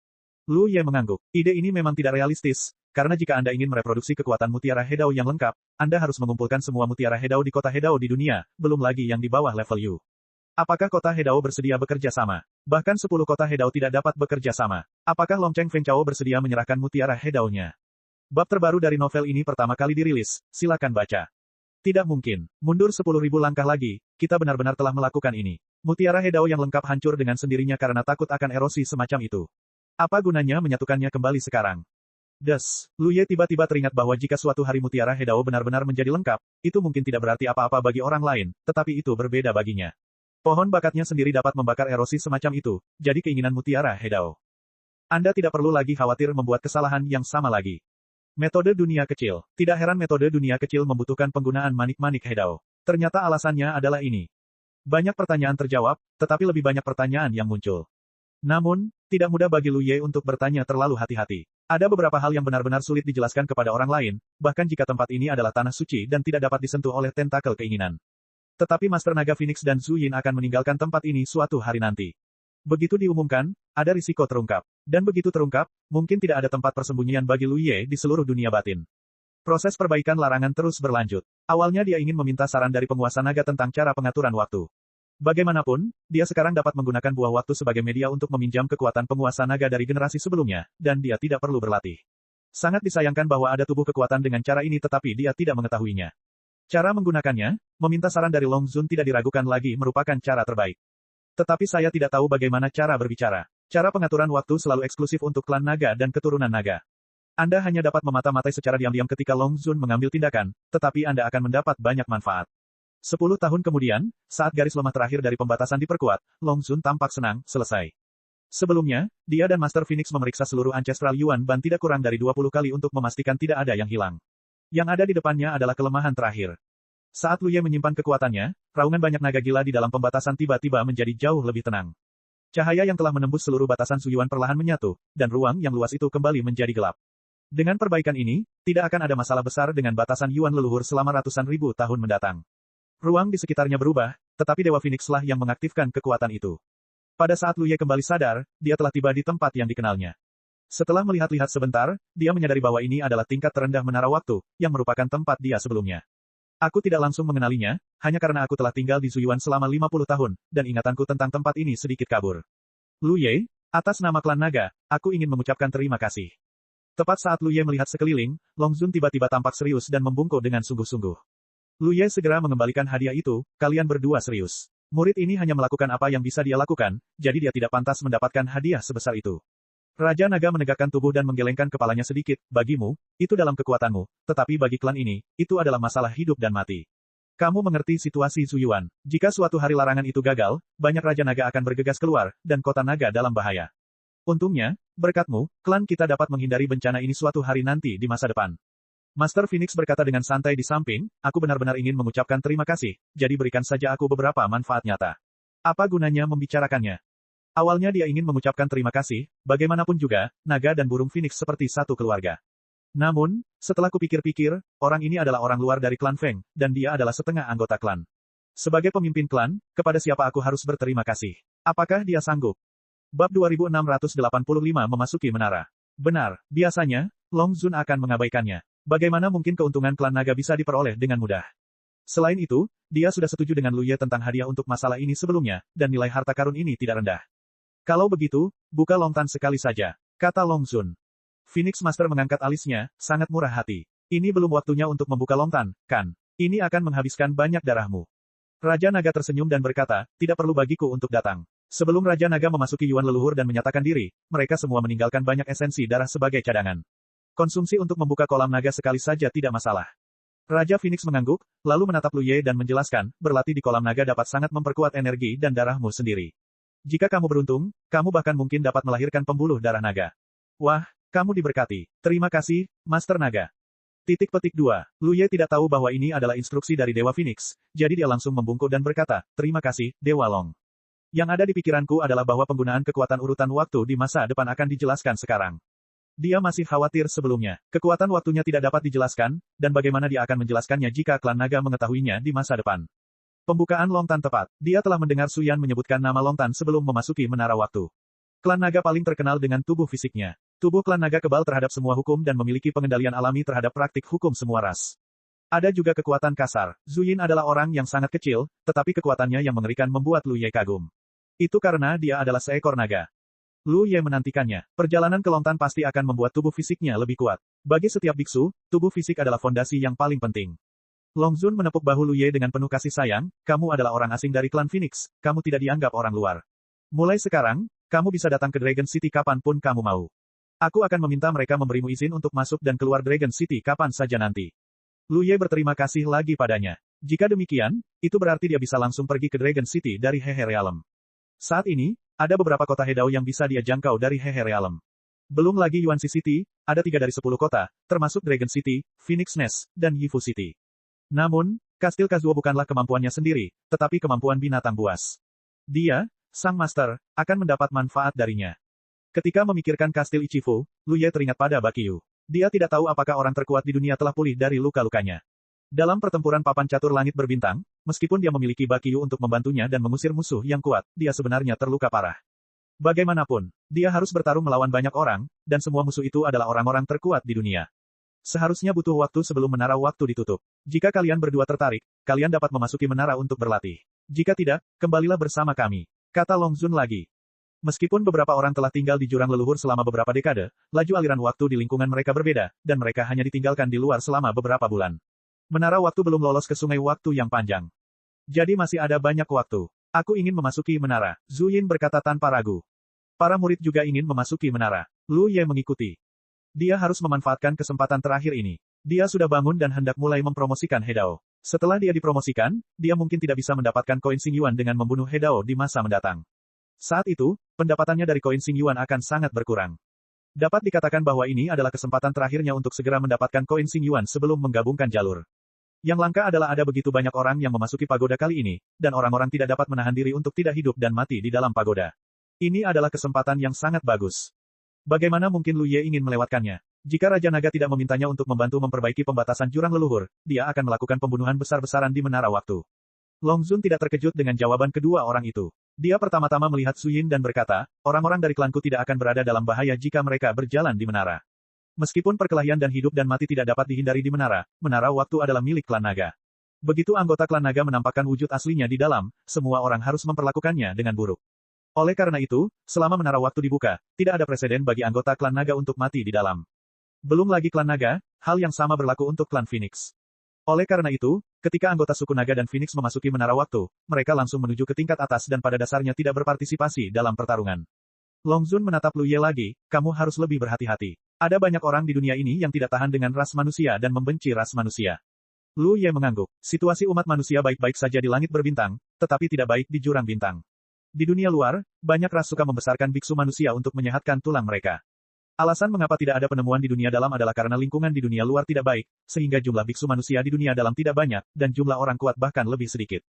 Lu Ye mengangguk. Ide ini memang tidak realistis, karena jika Anda ingin mereproduksi kekuatan mutiara Hedao yang lengkap, Anda harus mengumpulkan semua mutiara Hedao di kota Hedao di dunia, belum lagi yang di bawah level Yu. Apakah kota Hedao bersedia bekerja sama? Bahkan 10 kota Hedao tidak dapat bekerja sama. Apakah Long Cheng Feng Chao bersedia menyerahkan mutiara Hedao-nya? Bab terbaru dari novel ini pertama kali dirilis, silakan baca. Tidak mungkin. Mundur 10.000 langkah lagi, kita benar-benar telah melakukan ini. Mutiara Hedao yang lengkap hancur dengan sendirinya karena takut akan erosi semacam itu. Apa gunanya menyatukannya kembali sekarang? Des, Lu Ye tiba-tiba teringat bahwa jika suatu hari mutiara Hedao benar-benar menjadi lengkap, itu mungkin tidak berarti apa-apa bagi orang lain, tetapi itu berbeda baginya. Pohon bakatnya sendiri dapat membakar erosi semacam itu, jadi keinginan mutiara Hedao. Anda tidak perlu lagi khawatir membuat kesalahan yang sama lagi. Metode dunia kecil. Tidak heran metode dunia kecil membutuhkan penggunaan manik-manik Hedao. Ternyata alasannya adalah ini. Banyak pertanyaan terjawab, tetapi lebih banyak pertanyaan yang muncul. Namun, tidak mudah bagi Lu Ye untuk bertanya terlalu hati-hati. Ada beberapa hal yang benar-benar sulit dijelaskan kepada orang lain, bahkan jika tempat ini adalah tanah suci dan tidak dapat disentuh oleh tentakel keinginan. Tetapi Master Naga Phoenix dan Zhu Yin akan meninggalkan tempat ini suatu hari nanti. Begitu diumumkan, ada risiko terungkap. Dan begitu terungkap, mungkin tidak ada tempat persembunyian bagi Lu Ye di seluruh dunia batin. Proses perbaikan larangan terus berlanjut. Awalnya dia ingin meminta saran dari penguasa naga tentang cara pengaturan waktu. Bagaimanapun, dia sekarang dapat menggunakan buah waktu sebagai media untuk meminjam kekuatan penguasa naga dari generasi sebelumnya, dan dia tidak perlu berlatih. Sangat disayangkan bahwa ada tubuh kekuatan dengan cara ini tetapi dia tidak mengetahuinya. Cara menggunakannya, meminta saran dari Long Zun tidak diragukan lagi merupakan cara terbaik. Tetapi saya tidak tahu bagaimana cara berbicara. Cara pengaturan waktu selalu eksklusif untuk klan naga dan keturunan naga. Anda hanya dapat memata-matai secara diam-diam ketika Long Zun mengambil tindakan, tetapi Anda akan mendapat banyak manfaat. 10 tahun kemudian, saat garis lemah terakhir dari pembatasan diperkuat, Long Zun tampak senang, selesai. Sebelumnya, dia dan Master Phoenix memeriksa seluruh Ancestral Yuan Ban tidak kurang dari 20 kali untuk memastikan tidak ada yang hilang. Yang ada di depannya adalah kelemahan terakhir. Saat Lu Ye menyimpan kekuatannya, raungan banyak naga gila di dalam pembatasan tiba-tiba menjadi jauh lebih tenang. Cahaya yang telah menembus seluruh batasan Suyuan perlahan menyatu, dan ruang yang luas itu kembali menjadi gelap. Dengan perbaikan ini, tidak akan ada masalah besar dengan batasan Yuan leluhur selama ratusan ribu tahun mendatang. Ruang di sekitarnya berubah, tetapi Dewa Phoenix lah yang mengaktifkan kekuatan itu. Pada saat Lu Ye kembali sadar, dia telah tiba di tempat yang dikenalnya. Setelah melihat-lihat sebentar, dia menyadari bahwa ini adalah tingkat terendah menara waktu, yang merupakan tempat dia sebelumnya. Aku tidak langsung mengenalinya, hanya karena aku telah tinggal di Zuyuan selama 50 tahun, dan ingatanku tentang tempat ini sedikit kabur. Lu Ye, atas nama klan naga, aku ingin mengucapkan terima kasih. Tepat saat Lu Ye melihat sekeliling, Long Zun tiba-tiba tampak serius dan membungkuk dengan sungguh-sungguh. Lu Ye segera mengembalikan hadiah itu, kalian berdua serius. Murid ini hanya melakukan apa yang bisa dia lakukan, jadi dia tidak pantas mendapatkan hadiah sebesar itu. Raja Naga menegakkan tubuh dan menggelengkan kepalanya sedikit, bagimu, itu dalam kekuatanmu, tetapi bagi klan ini, itu adalah masalah hidup dan mati. Kamu mengerti situasi Zuyuan. Jika suatu hari larangan itu gagal, banyak Raja Naga akan bergegas keluar, dan kota naga dalam bahaya. Untungnya, berkatmu, klan kita dapat menghindari bencana ini suatu hari nanti di masa depan. Master Phoenix berkata dengan santai di samping, aku benar-benar ingin mengucapkan terima kasih, jadi berikan saja aku beberapa manfaat nyata. Apa gunanya membicarakannya? Awalnya dia ingin mengucapkan terima kasih, bagaimanapun juga, naga dan burung Phoenix seperti satu keluarga. Namun, setelah kupikir-pikir, orang ini adalah orang luar dari klan Feng, dan dia adalah setengah anggota klan. Sebagai pemimpin klan, kepada siapa aku harus berterima kasih? Apakah dia sanggup? Bab 2685 memasuki menara. Benar, biasanya, Long Zun akan mengabaikannya. Bagaimana mungkin keuntungan klan naga bisa diperoleh dengan mudah? Selain itu, dia sudah setuju dengan Lu Ye tentang hadiah untuk masalah ini sebelumnya, dan nilai harta karun ini tidak rendah. Kalau begitu, buka Long Tan sekali saja, kata Long Zun. Phoenix Master mengangkat alisnya, sangat murah hati. Ini belum waktunya untuk membuka Long Tan, kan? Ini akan menghabiskan banyak darahmu. Raja Naga tersenyum dan berkata, tidak perlu bagiku untuk datang. Sebelum Raja Naga memasuki Yuan leluhur dan menyatakan diri, mereka semua meninggalkan banyak esensi darah sebagai cadangan. Konsumsi untuk membuka kolam naga sekali saja tidak masalah. Raja Phoenix mengangguk, lalu menatap Lu Ye dan menjelaskan, berlatih di kolam naga dapat sangat memperkuat energi dan darahmu sendiri. Jika kamu beruntung, kamu bahkan mungkin dapat melahirkan pembuluh darah naga. Wah, kamu diberkati. Terima kasih, Master Naga. Titik petik 2. Lu Ye tidak tahu bahwa ini adalah instruksi dari Dewa Phoenix, jadi dia langsung membungkuk dan berkata, terima kasih, Dewa Long. Yang ada di pikiranku adalah bahwa penggunaan kekuatan urutan waktu di masa depan akan dijelaskan sekarang. Dia masih khawatir sebelumnya. Kekuatan waktunya tidak dapat dijelaskan, dan bagaimana dia akan menjelaskannya jika klan naga mengetahuinya di masa depan. Pembukaan Long Tan tepat. Dia telah mendengar Su Yan menyebutkan nama Long Tan sebelum memasuki menara waktu. Klan naga paling terkenal dengan tubuh fisiknya. Tubuh klan naga kebal terhadap semua hukum dan memiliki pengendalian alami terhadap praktik hukum semua ras. Ada juga kekuatan kasar. Zhu Yin adalah orang yang sangat kecil, tetapi kekuatannya yang mengerikan membuat Lu Ye kagum. Itu karena dia adalah seekor naga. Lu Ye menantikannya. Perjalanan ke Long Tan pasti akan membuat tubuh fisiknya lebih kuat. Bagi setiap biksu, tubuh fisik adalah fondasi yang paling penting. Long Zun menepuk bahu Lu Ye dengan penuh kasih sayang, kamu adalah orang asing dari klan Phoenix, kamu tidak dianggap orang luar. Mulai sekarang, kamu bisa datang ke Dragon City kapanpun kamu mau. Aku akan meminta mereka memberimu izin untuk masuk dan keluar Dragon City kapan saja nanti. Lu Ye berterima kasih lagi padanya. Jika demikian, itu berarti dia bisa langsung pergi ke Dragon City dari Hehe Realm. Saat ini, ada beberapa kota Hedao yang bisa dia jangkau dari Hehe Realm. Belum lagi Yuanxi City, ada 3 dari 10 kota, termasuk Dragon City, Phoenix Nest, dan Yifu City. Namun, Kastil Kazuo bukanlah kemampuannya sendiri, tetapi kemampuan binatang buas. Dia, Sang Master, akan mendapat manfaat darinya. Ketika memikirkan Kastil Ichifu, Lu Ye teringat pada Bakyu. Dia tidak tahu apakah orang terkuat di dunia telah pulih dari luka-lukanya. Dalam pertempuran papan catur langit berbintang, meskipun dia memiliki Bakyu untuk membantunya dan mengusir musuh yang kuat, dia sebenarnya terluka parah. Bagaimanapun, dia harus bertarung melawan banyak orang, dan semua musuh itu adalah orang-orang terkuat di dunia. Seharusnya butuh waktu sebelum menara waktu ditutup. Jika kalian berdua tertarik, kalian dapat memasuki menara untuk berlatih. Jika tidak, kembalilah bersama kami, kata Long Zun lagi. Meskipun beberapa orang telah tinggal di jurang leluhur selama beberapa dekade, laju aliran waktu di lingkungan mereka berbeda, dan mereka hanya ditinggalkan di luar selama beberapa bulan. Menara waktu belum lolos ke sungai waktu yang panjang. Jadi masih ada banyak waktu. Aku ingin memasuki menara, Zhu Yin berkata tanpa ragu. Para murid juga ingin memasuki menara. Lu Ye mengikuti. Dia harus memanfaatkan kesempatan terakhir ini. Dia sudah bangun dan hendak mulai mempromosikan Hedao. Setelah dia dipromosikan, dia mungkin tidak bisa mendapatkan koin Xing Yuan dengan membunuh Hedao di masa mendatang. Saat itu, pendapatannya dari koin Xing Yuan akan sangat berkurang. Dapat dikatakan bahwa ini adalah kesempatan terakhirnya untuk segera mendapatkan koin Xing Yuan sebelum menggabungkan jalur. Yang langka adalah ada begitu banyak orang yang memasuki pagoda kali ini, dan orang-orang tidak dapat menahan diri untuk tidak hidup dan mati di dalam pagoda. Ini adalah kesempatan yang sangat bagus. Bagaimana mungkin Lu Ye ingin melewatkannya? Jika Raja Naga tidak memintanya untuk membantu memperbaiki pembatasan jurang leluhur, dia akan melakukan pembunuhan besar-besaran di menara waktu. Long Zun tidak terkejut dengan jawaban kedua orang itu. Dia pertama-tama melihat Su Yin dan berkata, orang-orang dari klanku tidak akan berada dalam bahaya jika mereka berjalan di menara. Meskipun perkelahian dan hidup dan mati tidak dapat dihindari di menara waktu adalah milik klan naga. Begitu anggota klan naga menampakkan wujud aslinya di dalam, semua orang harus memperlakukannya dengan buruk. Oleh karena itu, selama menara waktu dibuka, tidak ada preseden bagi anggota klan naga untuk mati di dalam. Belum lagi klan naga, hal yang sama berlaku untuk klan Phoenix. Oleh karena itu, ketika anggota suku naga dan Phoenix memasuki menara waktu, mereka langsung menuju ke tingkat atas dan pada dasarnya tidak berpartisipasi dalam pertarungan. Long Zun menatap Lu Ye lagi, kamu harus lebih berhati-hati. Ada banyak orang di dunia ini yang tidak tahan dengan ras manusia dan membenci ras manusia. Lu Ye mengangguk. Situasi umat manusia baik-baik saja di langit berbintang, tetapi tidak baik di jurang bintang. Di dunia luar, banyak ras suka membesarkan biksu manusia untuk menyehatkan tulang mereka. Alasan mengapa tidak ada penemuan di dunia dalam adalah karena lingkungan di dunia luar tidak baik, sehingga jumlah biksu manusia di dunia dalam tidak banyak, dan jumlah orang kuat bahkan lebih sedikit.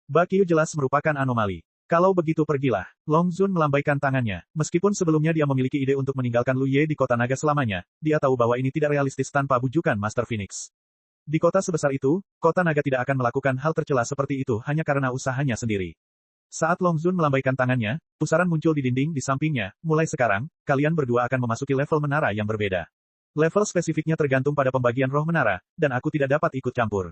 Bakyu jelas merupakan anomali. Kalau begitu pergilah. Long Zun melambaikan tangannya. Meskipun sebelumnya dia memiliki ide untuk meninggalkan Lu Ye di kota naga selamanya, dia tahu bahwa ini tidak realistis tanpa bujukan Master Phoenix. Di kota sebesar itu, kota naga tidak akan melakukan hal tercela seperti itu hanya karena usahanya sendiri. Saat Long Zun melambaikan tangannya, pusaran muncul di dinding di sampingnya. Mulai sekarang, kalian berdua akan memasuki level menara yang berbeda. Level spesifiknya tergantung pada pembagian roh menara, dan aku tidak dapat ikut campur.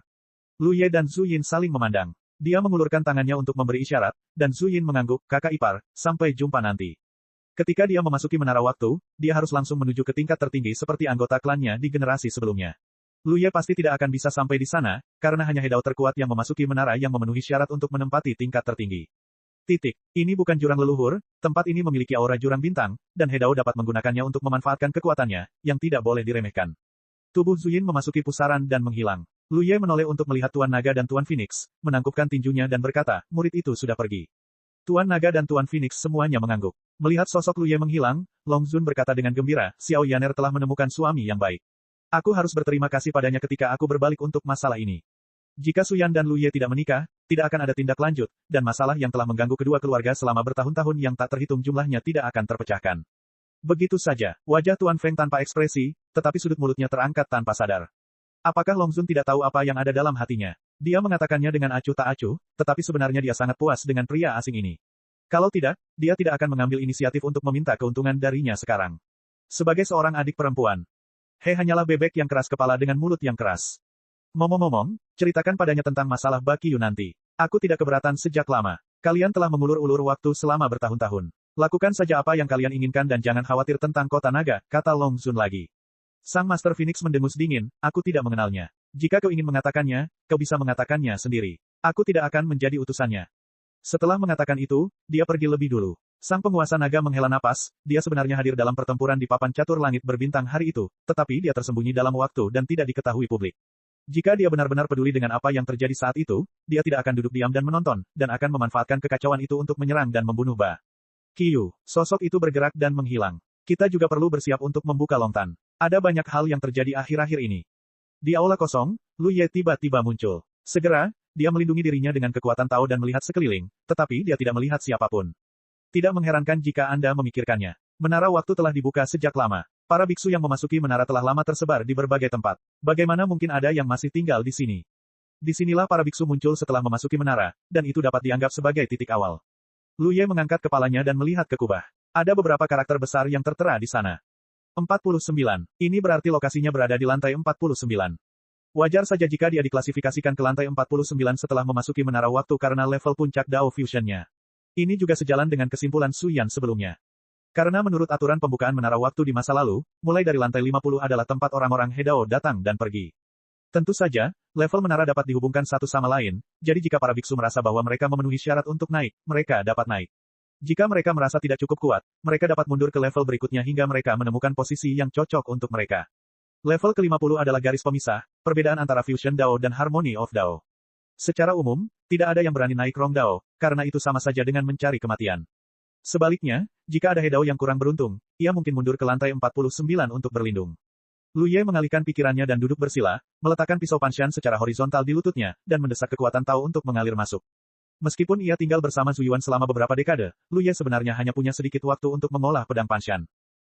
Lu Ye dan Zhu Yin saling memandang. Dia mengulurkan tangannya untuk memberi isyarat, dan Zhu Yin mengangguk, kakak ipar, sampai jumpa nanti. Ketika dia memasuki menara waktu, dia harus langsung menuju ke tingkat tertinggi seperti anggota klannya di generasi sebelumnya. Lu Ye pasti tidak akan bisa sampai di sana, karena hanya Hedao terkuat yang memasuki menara yang memenuhi syarat untuk menempati tingkat tertinggi. Ini bukan jurang leluhur, tempat ini memiliki aura jurang bintang, dan Hedao dapat menggunakannya untuk memanfaatkan kekuatannya, yang tidak boleh diremehkan. Tubuh Zhu Yin memasuki pusaran dan menghilang. Lu Ye menoleh untuk melihat Tuan Naga dan Tuan Phoenix, menangkupkan tinjunya dan berkata, murid itu sudah pergi. Tuan Naga dan Tuan Phoenix semuanya mengangguk. Melihat sosok Lu Ye menghilang, Long Zun berkata dengan gembira, Xiao Yaner telah menemukan suami yang baik. Aku harus berterima kasih padanya ketika aku berbalik untuk masalah ini. Jika Su Yan dan Lu Ye tidak menikah, tidak akan ada tindak lanjut, dan masalah yang telah mengganggu kedua keluarga selama bertahun-tahun yang tak terhitung jumlahnya tidak akan terpecahkan. Begitu saja, wajah Tuan Feng tanpa ekspresi, tetapi sudut mulutnya terangkat tanpa sadar. Apakah Long Zun tidak tahu apa yang ada dalam hatinya? Dia mengatakannya dengan acuh tak acuh, tetapi sebenarnya dia sangat puas dengan pria asing ini. Kalau tidak, dia tidak akan mengambil inisiatif untuk meminta keuntungan darinya sekarang. Sebagai seorang adik perempuan, hanyalah bebek yang keras kepala dengan mulut yang keras. Ngomong-ngomong, ceritakan padanya tentang masalah Bakyu nanti. Aku tidak keberatan sejak lama. Kalian telah mengulur-ulur waktu selama bertahun-tahun. Lakukan saja apa yang kalian inginkan dan jangan khawatir tentang kota naga, kata Long Zun lagi. Sang Master Phoenix mendengus dingin, aku tidak mengenalnya. Jika kau ingin mengatakannya, kau bisa mengatakannya sendiri. Aku tidak akan menjadi utusannya. Setelah mengatakan itu, dia pergi lebih dulu. Sang penguasa naga menghela napas, dia sebenarnya hadir dalam pertempuran di papan catur langit berbintang hari itu, tetapi dia tersembunyi dalam waktu dan tidak diketahui publik. Jika dia benar-benar peduli dengan apa yang terjadi saat itu, dia tidak akan duduk diam dan menonton, dan akan memanfaatkan kekacauan itu untuk menyerang dan membunuh Ba Qiu. Sosok itu bergerak dan menghilang. Kita juga perlu bersiap untuk membuka Longtan. Ada banyak hal yang terjadi akhir-akhir ini. Di aula kosong, Lu Ye tiba-tiba muncul. Segera, dia melindungi dirinya dengan kekuatan Tao dan melihat sekeliling, tetapi dia tidak melihat siapapun. Tidak mengherankan jika Anda memikirkannya. Menara waktu telah dibuka sejak lama. Para biksu yang memasuki menara telah lama tersebar di berbagai tempat. Bagaimana mungkin ada yang masih tinggal di sini? Disinilah para biksu muncul setelah memasuki menara, dan itu dapat dianggap sebagai titik awal. Lu Ye mengangkat kepalanya dan melihat ke kubah. Ada beberapa karakter besar yang tertera di sana. 49. Ini berarti lokasinya berada di lantai 49. Wajar saja jika dia diklasifikasikan ke lantai 49 setelah memasuki menara waktu karena level puncak Dao Fusion-nya. Ini juga sejalan dengan kesimpulan Su Yan sebelumnya. Karena menurut aturan pembukaan menara waktu di masa lalu, mulai dari lantai 50 adalah tempat orang-orang Hedao datang dan pergi. Tentu saja, level menara dapat dihubungkan satu sama lain, jadi jika para biksu merasa bahwa mereka memenuhi syarat untuk naik, mereka dapat naik. Jika mereka merasa tidak cukup kuat, mereka dapat mundur ke level berikutnya hingga mereka menemukan posisi yang cocok untuk mereka. Level ke-50 adalah garis pemisah, perbedaan antara Fusion Dao dan Harmony of Dao. Secara umum, tidak ada yang berani naik Rong Dao, karena itu sama saja dengan mencari kematian. Sebaliknya, jika ada Hedao yang kurang beruntung, ia mungkin mundur ke lantai 49 untuk berlindung. Lu Ye mengalihkan pikirannya dan duduk bersila, meletakkan pisau Panshan secara horizontal di lututnya, dan mendesak kekuatan Tao untuk mengalir masuk. Meskipun ia tinggal bersama Zhu Yuan selama beberapa dekade, Lu Ye sebenarnya hanya punya sedikit waktu untuk mengolah pedang Panshan.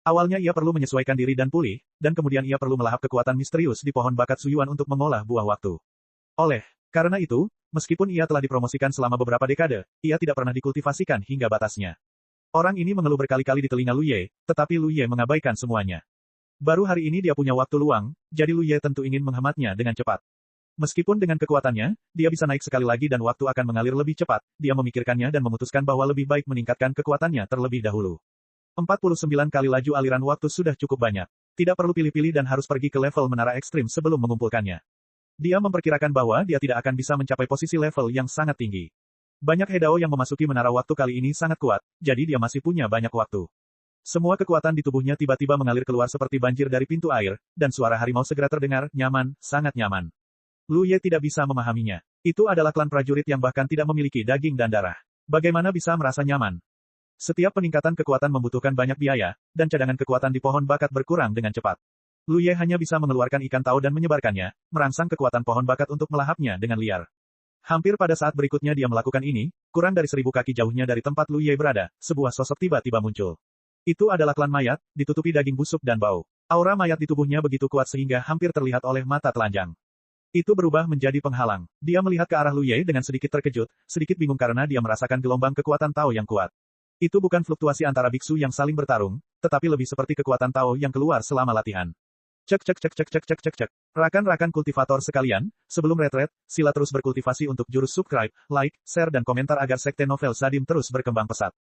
Awalnya ia perlu menyesuaikan diri dan pulih, dan kemudian ia perlu melahap kekuatan misterius di pohon bakat Zhu Yuan untuk mengolah buah waktu. Karena itu, meskipun ia telah dipromosikan selama beberapa dekade, ia tidak pernah dikultivasikan hingga batasnya. Orang ini mengeluh berkali-kali di telinga Lu Ye, tetapi Lu Ye mengabaikan semuanya. Baru hari ini dia punya waktu luang, jadi Lu Ye tentu ingin menghematnya dengan cepat. Meskipun dengan kekuatannya, dia bisa naik sekali lagi dan waktu akan mengalir lebih cepat, dia memikirkannya dan memutuskan bahwa lebih baik meningkatkan kekuatannya terlebih dahulu. 49 kali laju aliran waktu sudah cukup banyak. Tidak perlu pilih-pilih dan harus pergi ke level menara ekstrim sebelum mengumpulkannya. Dia memperkirakan bahwa dia tidak akan bisa mencapai posisi level yang sangat tinggi. Banyak Hedao yang memasuki menara waktu kali ini sangat kuat, jadi dia masih punya banyak waktu. Semua kekuatan di tubuhnya tiba-tiba mengalir keluar seperti banjir dari pintu air, dan suara harimau segera terdengar, nyaman, sangat nyaman. Lu Ye tidak bisa memahaminya. Itu adalah klan prajurit yang bahkan tidak memiliki daging dan darah. Bagaimana bisa merasa nyaman? Setiap peningkatan kekuatan membutuhkan banyak biaya, dan cadangan kekuatan di pohon bakat berkurang dengan cepat. Lu Ye hanya bisa mengeluarkan ikan tao dan menyebarkannya, merangsang kekuatan pohon bakat untuk melahapnya dengan liar. Hampir pada saat berikutnya dia melakukan ini, kurang dari 1000 kaki jauhnya dari tempat Lu Ye berada, sebuah sosok tiba-tiba muncul. Itu adalah klan mayat, ditutupi daging busuk dan bau. Aura mayat di tubuhnya begitu kuat sehingga hampir terlihat oleh mata telanjang. Itu berubah menjadi penghalang. Dia melihat ke arah Lu Ye dengan sedikit terkejut, sedikit bingung karena dia merasakan gelombang kekuatan Tao yang kuat. Itu bukan fluktuasi antara biksu yang saling bertarung, tetapi lebih seperti kekuatan Tao yang keluar selama latihan. Cek cek cek cek cek cek cek cek. Rakan-rakan kultivator sekalian, sebelum retret, sila terus berkultivasi untuk jurus subscribe, like, share dan komentar agar sekte novel Sadim terus berkembang pesat.